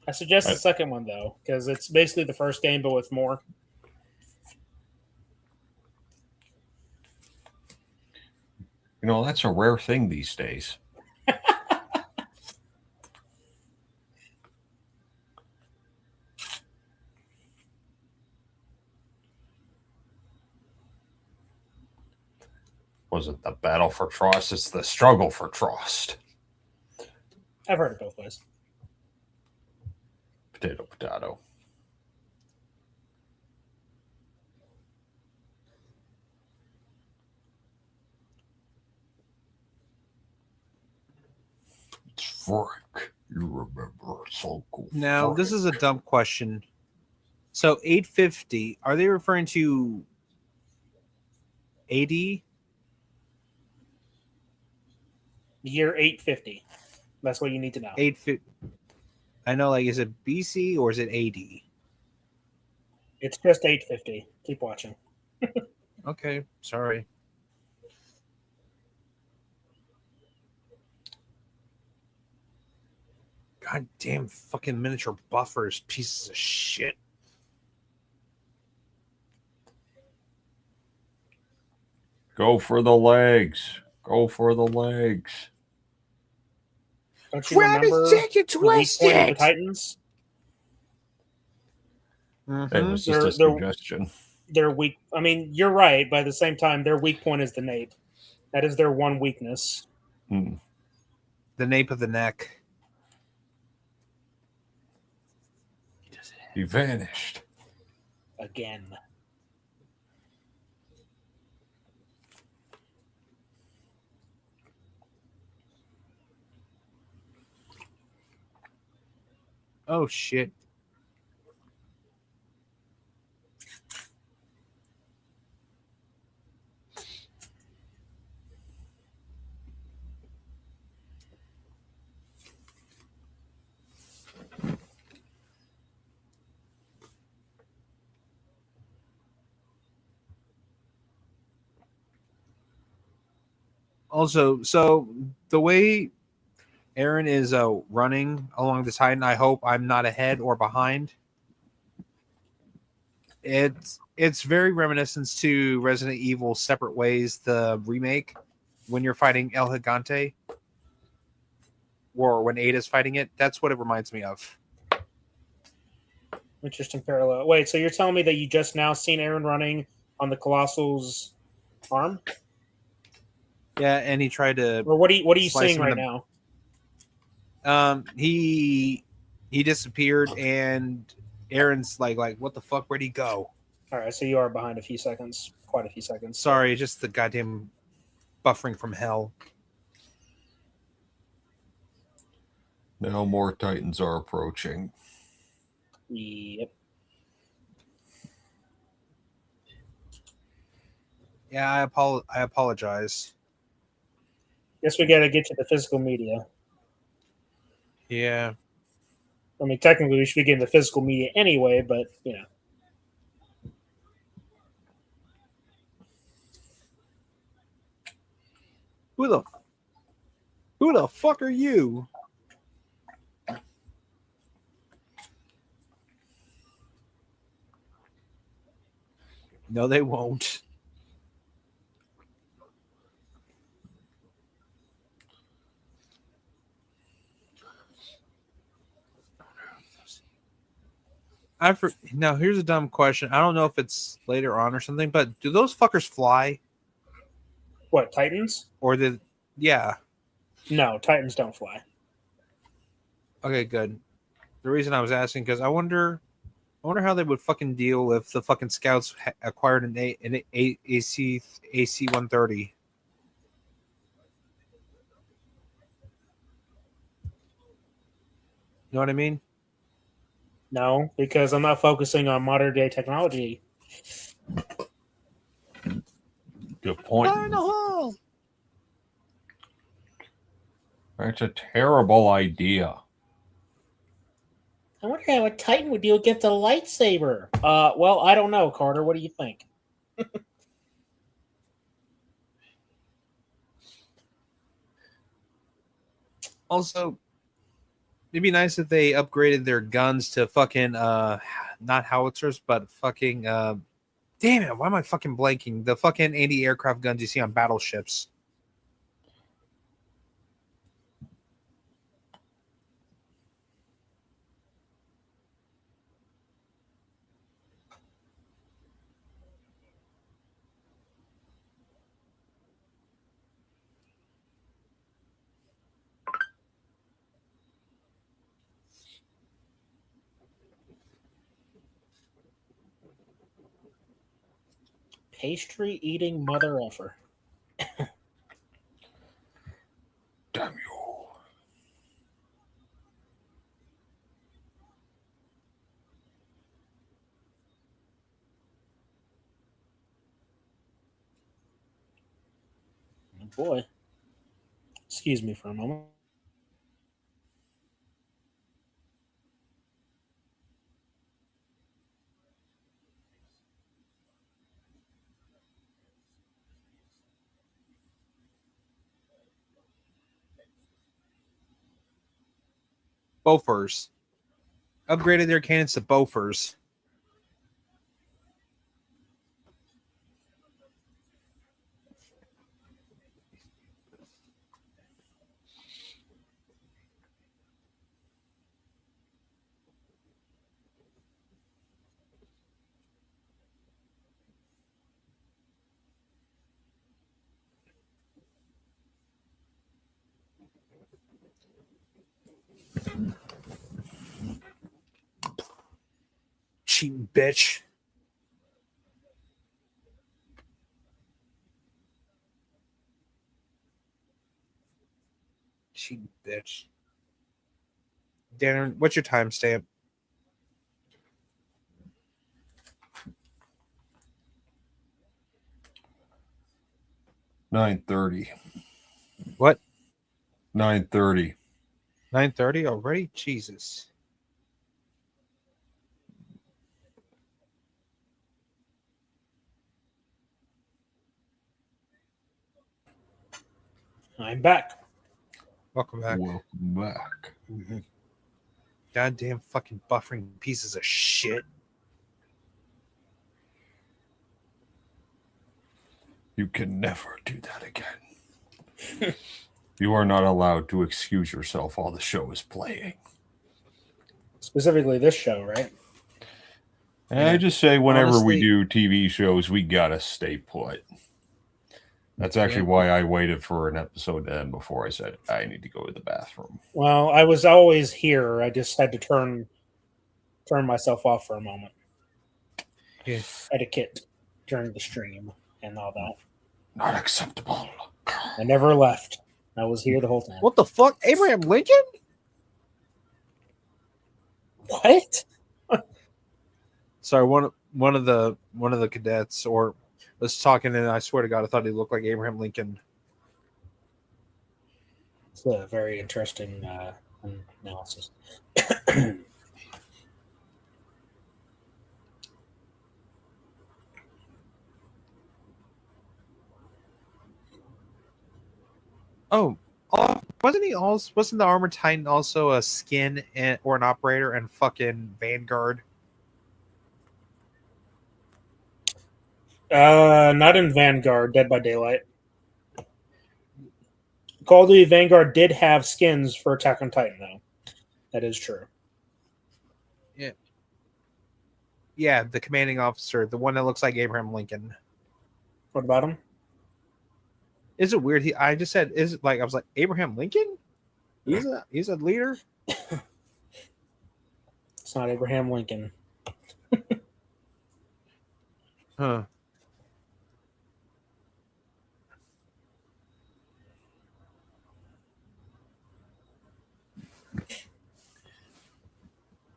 I suggest the second one though, because it's basically the first game but with more. You know, that's a rare thing these days. Wasn't the battle for Trost, it's the struggle for Trost. I've heard it both ways. Potato, potato. It's Frick. You remember so cool. Now, this is a dumb question. So 850, are they referring to AD? Year 850. That's what you need to know. 850. I know, like, is it BC or is it AD? It's just 850. Keep watching. Okay, sorry. God damn fucking miniature buffers, pieces of shit. Go for the legs. Go for the legs. Don't you remember the weak point of the Titans? Mm-hmm. It was just a suggestion. They're weak. I mean, you're right, but at the same time, their weak point is the nape. That is their one weakness. The nape of the neck. He vanished. Again. Oh, shit. Also, so the way Aaron is running along the Titan, I hope I'm not ahead or behind. It's very reminiscent to Resident Evil Separate Ways, the remake, when you're fighting El Gigante, or when Ada's fighting it. That's what it reminds me of. Interesting parallel. Wait, so you're telling me that you just now seen Aaron running on the Colossal's arm? Yeah, and he tried to. Or what are you slice seeing him in right the- now? He disappeared, and Aaron's like, what the fuck? Where'd he go? All right, so you are behind a few seconds, quite a few seconds. Sorry, just the goddamn buffering from hell. Now more Titans are approaching. Yep. Yeah, I apologize. Guess we got to get to the physical media. Yeah. I mean, technically, we should be getting the physical media anyway, but you know. Who the fuck are you? No, they won't. Now here's a dumb question. I don't know if it's later on or something, but do those fuckers fly? What, Titans? Or yeah. No, Titans don't fly. Okay, good. The reason I was asking because I wonder how they would fucking deal if the fucking scouts acquired an AC 130. You know what I mean? No, because I'm not focusing on modern day technology. Good point. Fire in the hole! That's a terrible idea. I wonder how a Titan would deal against a lightsaber. Well, I don't know, Carter. What do you think? Also, it'd be nice if they upgraded their guns to fucking not howitzers, but fucking damn it, why am I fucking blanking? The fucking anti-aircraft guns you see on battleships. Pastry eating mother effer. Damn you. Oh boy. Excuse me for a moment. Bofors. Upgraded their cannons to Bofors. Cheating bitch. Cheating bitch. Darren, what's your timestamp? $9:30. What? 9:30. 9:30 already? Jesus. I'm back. Welcome back. Welcome back. Goddamn fucking buffering pieces of shit. You can never do that again. You are not allowed to excuse yourself while the show is playing. Specifically this show, right? And Yeah. I just say whenever we Honestly- do TV shows, we gotta stay put. That's actually why I waited for an episode to end before I said I need to go to the bathroom. Well, I was always here. I just had to turn myself off for a moment. Yeah. Etiquette during the stream and all that. Not acceptable. I never left. I was here the whole time. What the fuck? Abraham Lincoln? What? Sorry, one of the cadets was talking, and I swear to God, I thought he looked like Abraham Lincoln. It's a very interesting analysis. Oh, wasn't the Armor Titan also a skin or an operator and fucking Vanguard? Not in Vanguard, Dead by Daylight. Call of Duty Vanguard did have skins for Attack on Titan, though. That is true. Yeah, the commanding officer, the one that looks like Abraham Lincoln. What about him? Is it weird? I just said, is it like I was like Abraham Lincoln? He's a leader. It's not Abraham Lincoln. Huh.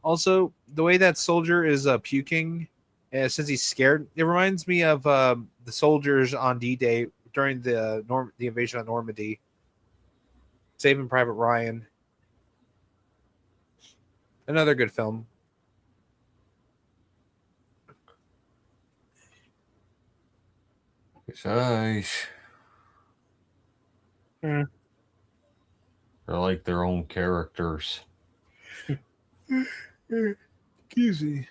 Also, the way that soldier is puking, since he's scared, it reminds me of the soldiers on D-Day during the invasion of Normandy. Saving Private Ryan. Another good film. It's nice. Hmm. They're like their own characters. Excuse me.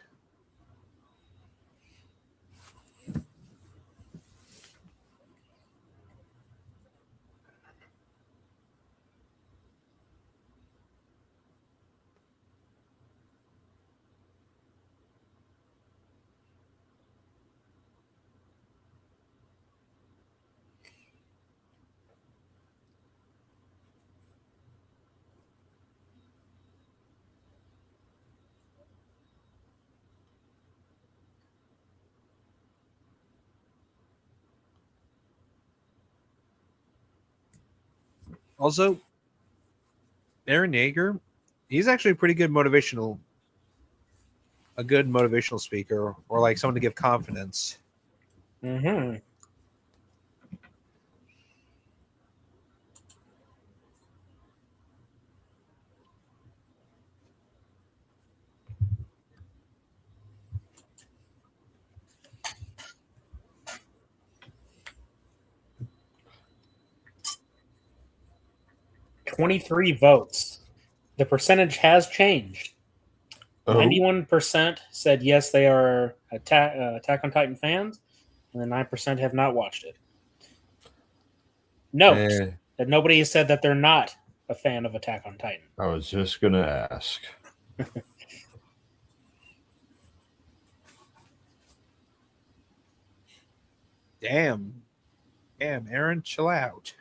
Also, Aaron Yeager, he's actually a good motivational speaker, or like someone to give confidence. Mm-hmm. "23 votes. The percentage has changed. 91% said yes, they are Attack on Titan fans, and then 9% have not watched it. Note that nobody has said that they're not a fan of Attack on Titan. I was just going to ask. Damn, Aaron, chill out.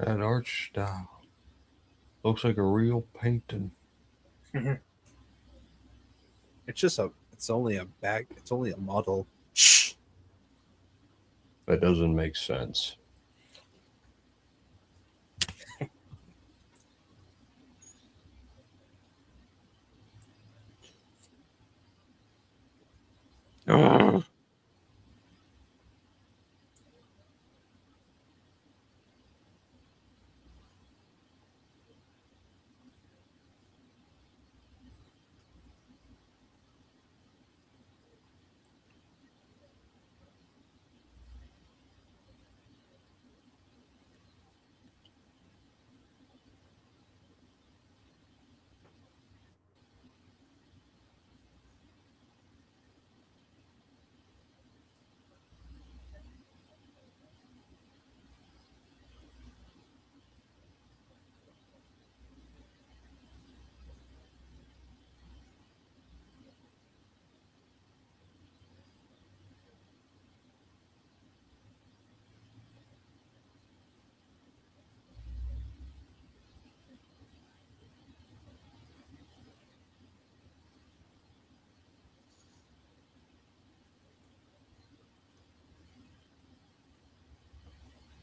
That art style looks like a real painting. It's only a bag. It's only a model. That doesn't make sense.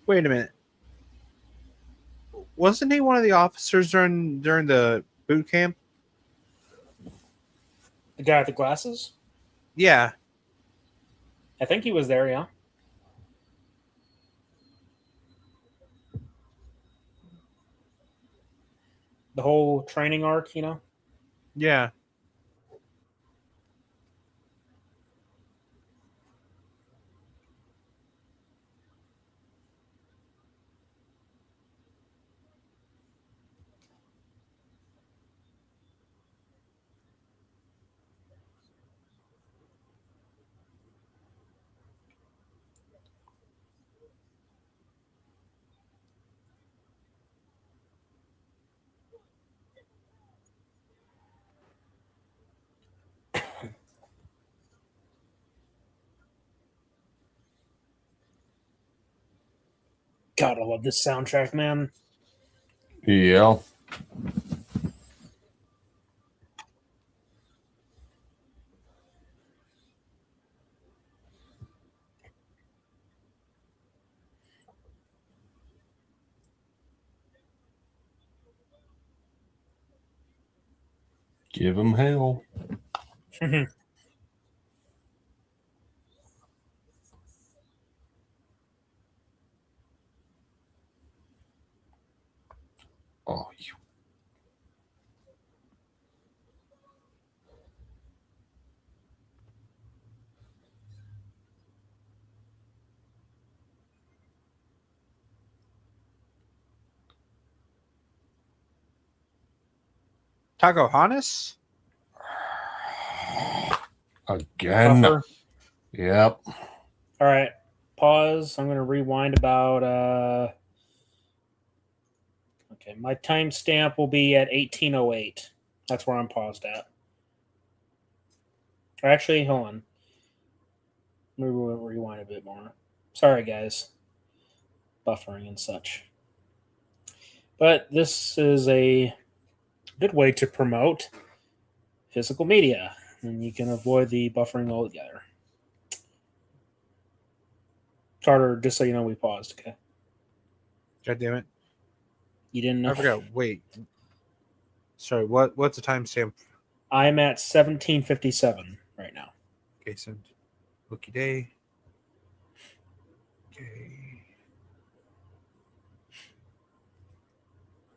Wait a minute. Wasn't he one of the officers during the boot camp? The guy with the glasses? Yeah. I think he was there, yeah. The whole training arc, you know? Yeah. God, I love this soundtrack, man. Yeah. Give him hell. Oh, you. Taco Hannes? Again. Buffer. Yep. All right, pause. I'm going to rewind about. Okay, my timestamp will be at 1808. That's where I'm paused at. Or actually, hold on. Maybe we'll rewind a bit more. Sorry, guys. Buffering and such. But this is a good way to promote physical media, and you can avoid the buffering altogether. Carter, just so you know, we paused. Okay, God damn it. you didn't know. I forgot. Wait. Sorry, what's the timestamp? I'm at 1757 right now. Okay, so Wookie Day. Okay.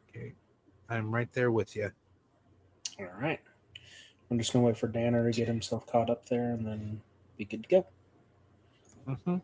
Okay. I'm right there with you. All right. I'm just gonna wait for Danner to get himself caught up there, and then be good to go. Mm-hmm.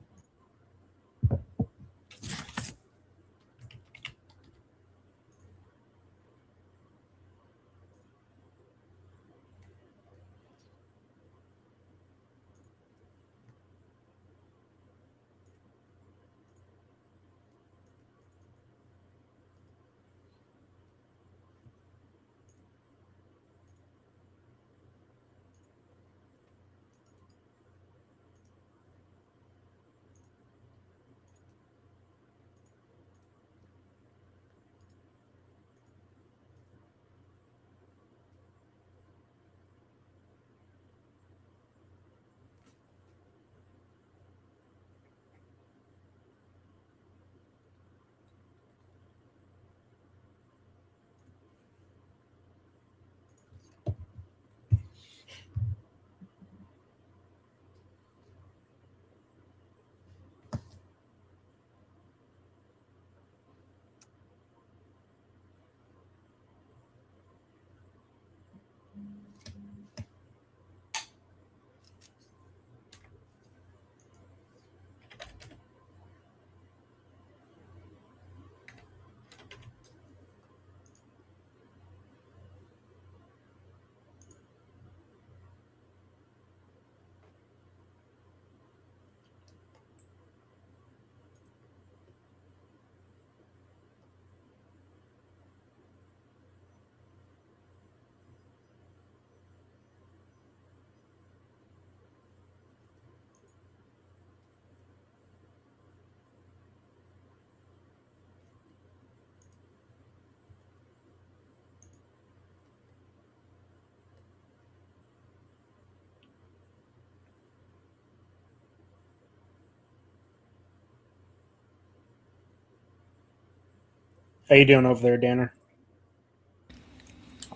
How you doing over there, Danner?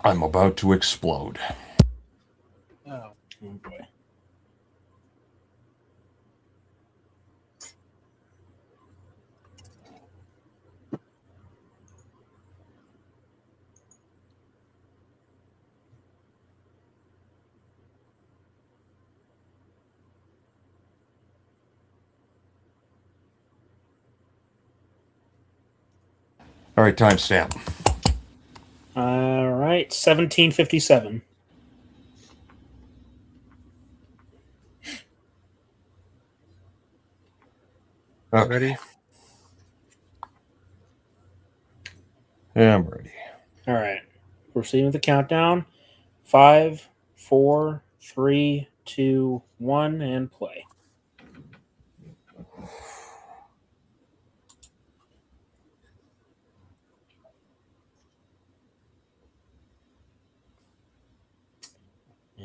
I'm about to explode. Oh boy. All right, timestamp. All right, 1757. Okay. Ready? Yeah, I'm ready. All right, proceeding with the countdown. 5, 4, 3, 2, 1, and play.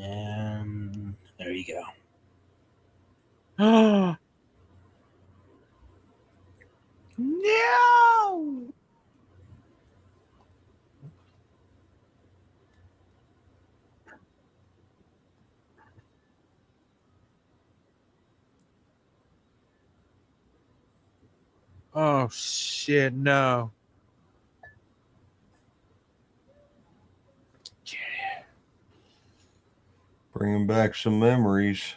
And there you go. Oh no! Oh shit! No. Bringing back some memories.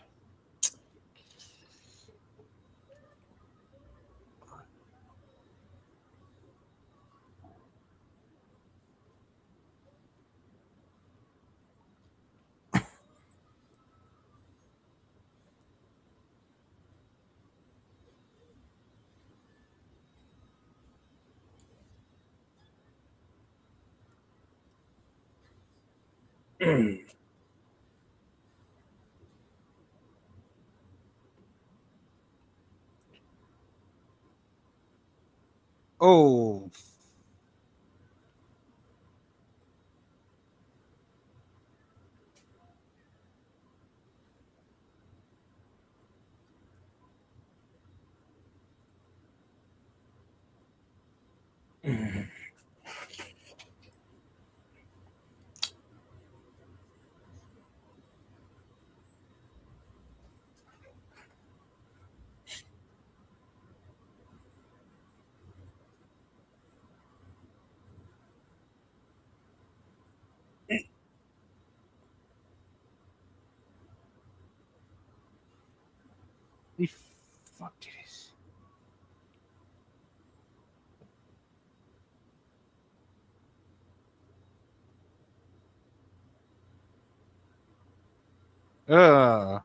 Oh. He fucked it. Uh.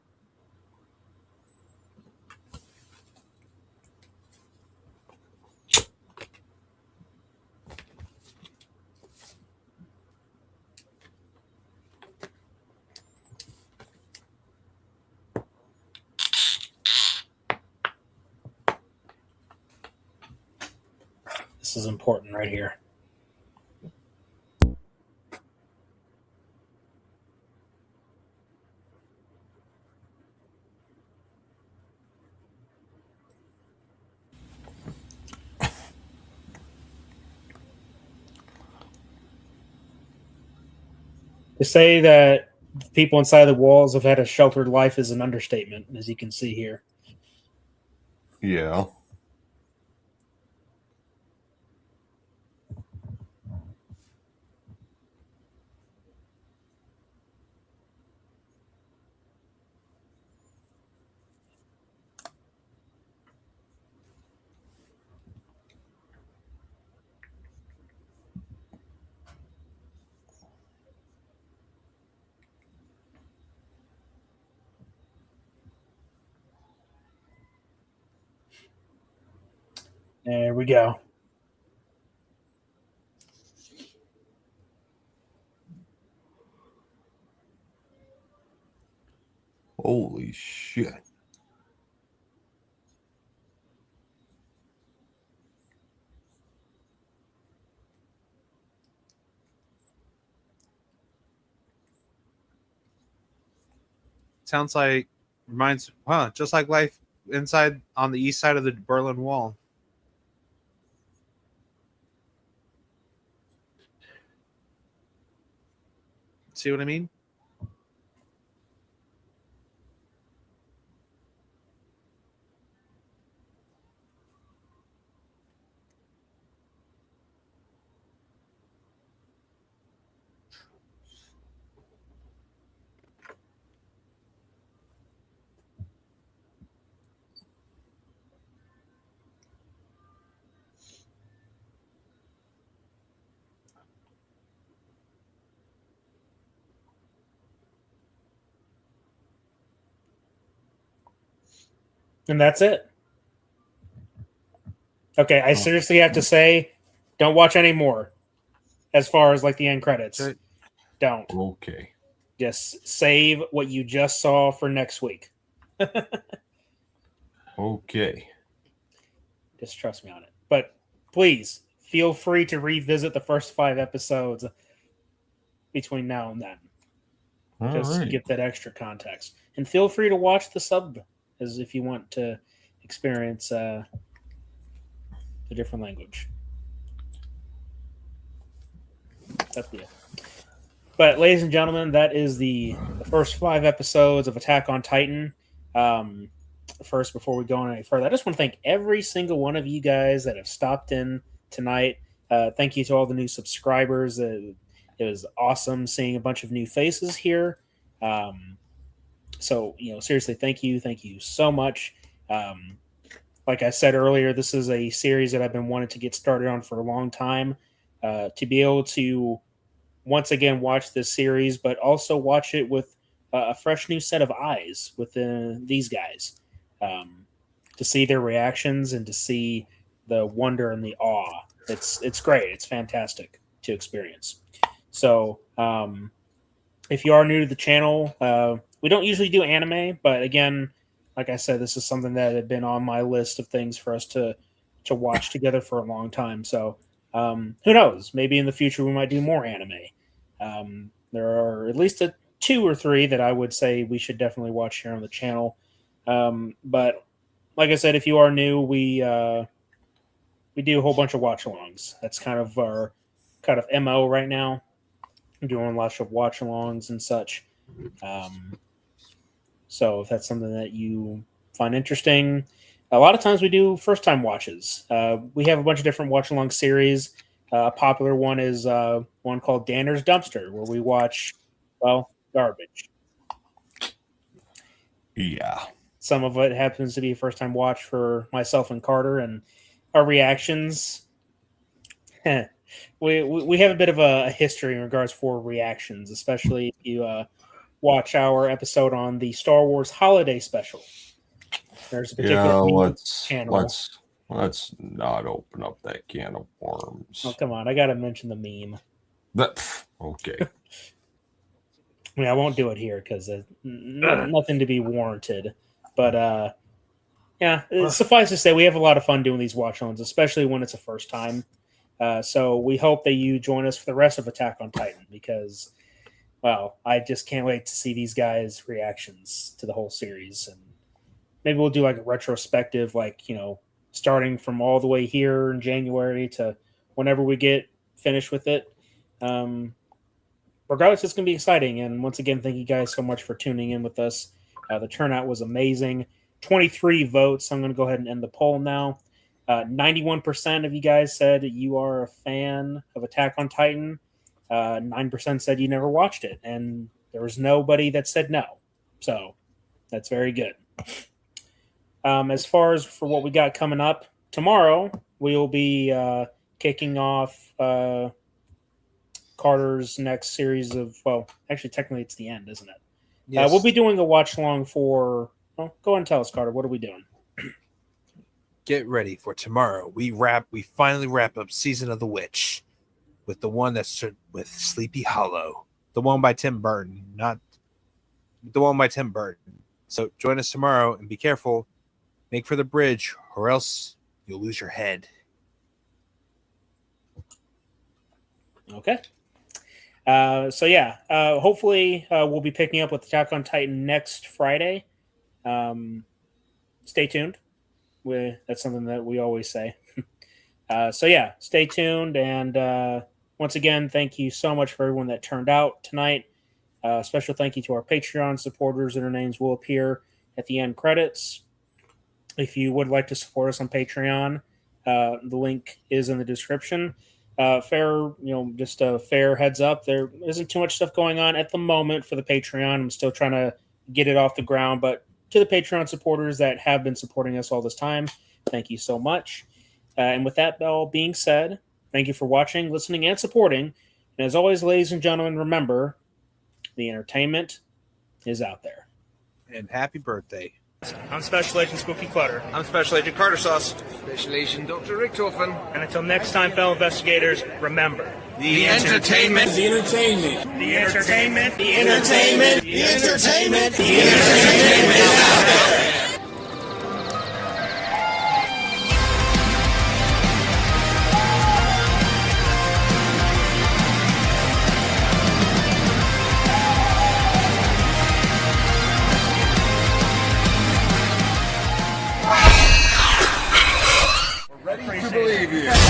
This is important right here. To say that people inside the walls have had a sheltered life is an understatement, as you can see here. Yeah. There we go. Holy shit. Sounds like just like life inside on the east side of the Berlin Wall. See what I mean? And that's it. Okay, I seriously have to say, don't watch any more. As far as like the end credits, Okay. don't. Okay. Just save what you just saw for next week. Okay. Just trust me on it. But please feel free to revisit the first 5 episodes between now and then. All Just right. get that extra context. And feel free to watch the sub as if you want to experience the different language. That's it. But ladies and gentlemen, that is the first 5 episodes of Attack on Titan. First, before we go on any further, I just want to thank every single one of you guys that have stopped in tonight. Thank you to all the new subscribers. It was awesome seeing a bunch of new faces here. So, seriously, thank you so much. Like I said earlier, this is a series that I've been wanting to get started on for a long time. To be able to once again watch this series, but also watch it with a fresh new set of eyes with these guys, to see their reactions and to see the wonder and the awe. It's great. It's fantastic to experience. So if you are new to the channel, we don't usually do anime, but again, like I said, this is something that had been on my list of things for us to watch together for a long time. So who knows? Maybe in the future we might do more anime. There are at least 2 or 3 that I would say we should definitely watch here on the channel. But like I said, if you are new, we do a whole bunch of watch-alongs. That's kind of our MO right now. We're doing lots of watch-alongs and such. So if that's something that you find interesting, a lot of times we do first-time watches. We have a bunch of different watch-along series. A popular one is one called Danner's Dumpster, where we watch, garbage. Yeah. Some of it happens to be a first-time watch for myself and Carter, and our reactions. We have a bit of a history in regards for reactions, especially if you watch our episode on the Star Wars Holiday Special. There's a particular channel. Let's not open up that can of worms. Oh, come on. I got to mention the meme. Okay. I mean, I won't do it here because nothing to be warranted. But suffice to say, we have a lot of fun doing these watch-ons, especially when it's a first time. So we hope that you join us for the rest of Attack on Titan because, I just can't wait to see these guys' reactions to the whole series. And maybe we'll do like a retrospective, starting from all the way here in January to whenever we get finished with it. Regardless, it's going to be exciting. And once again, thank you guys so much for tuning in with us. The turnout was amazing. 23 votes. I'm going to go ahead and end the poll now. 91% of you guys said you are a fan of Attack on Titan. 9% said you never watched it. And there was nobody that said no. So that's very good. As far as for what we got coming up, tomorrow we'll be kicking off Carter's next series of, actually, technically it's the end, isn't it? Yes. We'll be doing a watch along for, go ahead and tell us, Carter, what are we doing? Get ready for tomorrow. We finally wrap up Season of the Witch with the one that's with Sleepy Hollow, the one by Tim Burton, not the one by Tim Burton. So join us tomorrow and be careful. Make for the bridge or else you'll lose your head. Okay. Hopefully we'll be picking up with Attack on Titan next Friday. Stay tuned. That's something that we always say. Stay tuned. And once again, thank you so much for everyone that turned out tonight. Special thank you to our Patreon supporters, and their names will appear at the end credits. If you would like to support us on Patreon, the link is in the description. Just a fair heads up, there isn't too much stuff going on at the moment for the Patreon. I'm still trying to get it off the ground, but to the Patreon supporters that have been supporting us all this time, thank you so much. And with that all being said, thank you for watching, listening, and supporting. And as always, ladies and gentlemen, remember, the entertainment is out there. And happy birthday. I'm Special Agent Spooky Clutter. I'm Special Agent Carter Sauce. Special Agent Dr. Richtofen. And until next time, fellow investigators, remember, The entertainment. The entertainment. the entertainment, the entertainment, The entertainment. the entertainment is out there. Ready to believe you.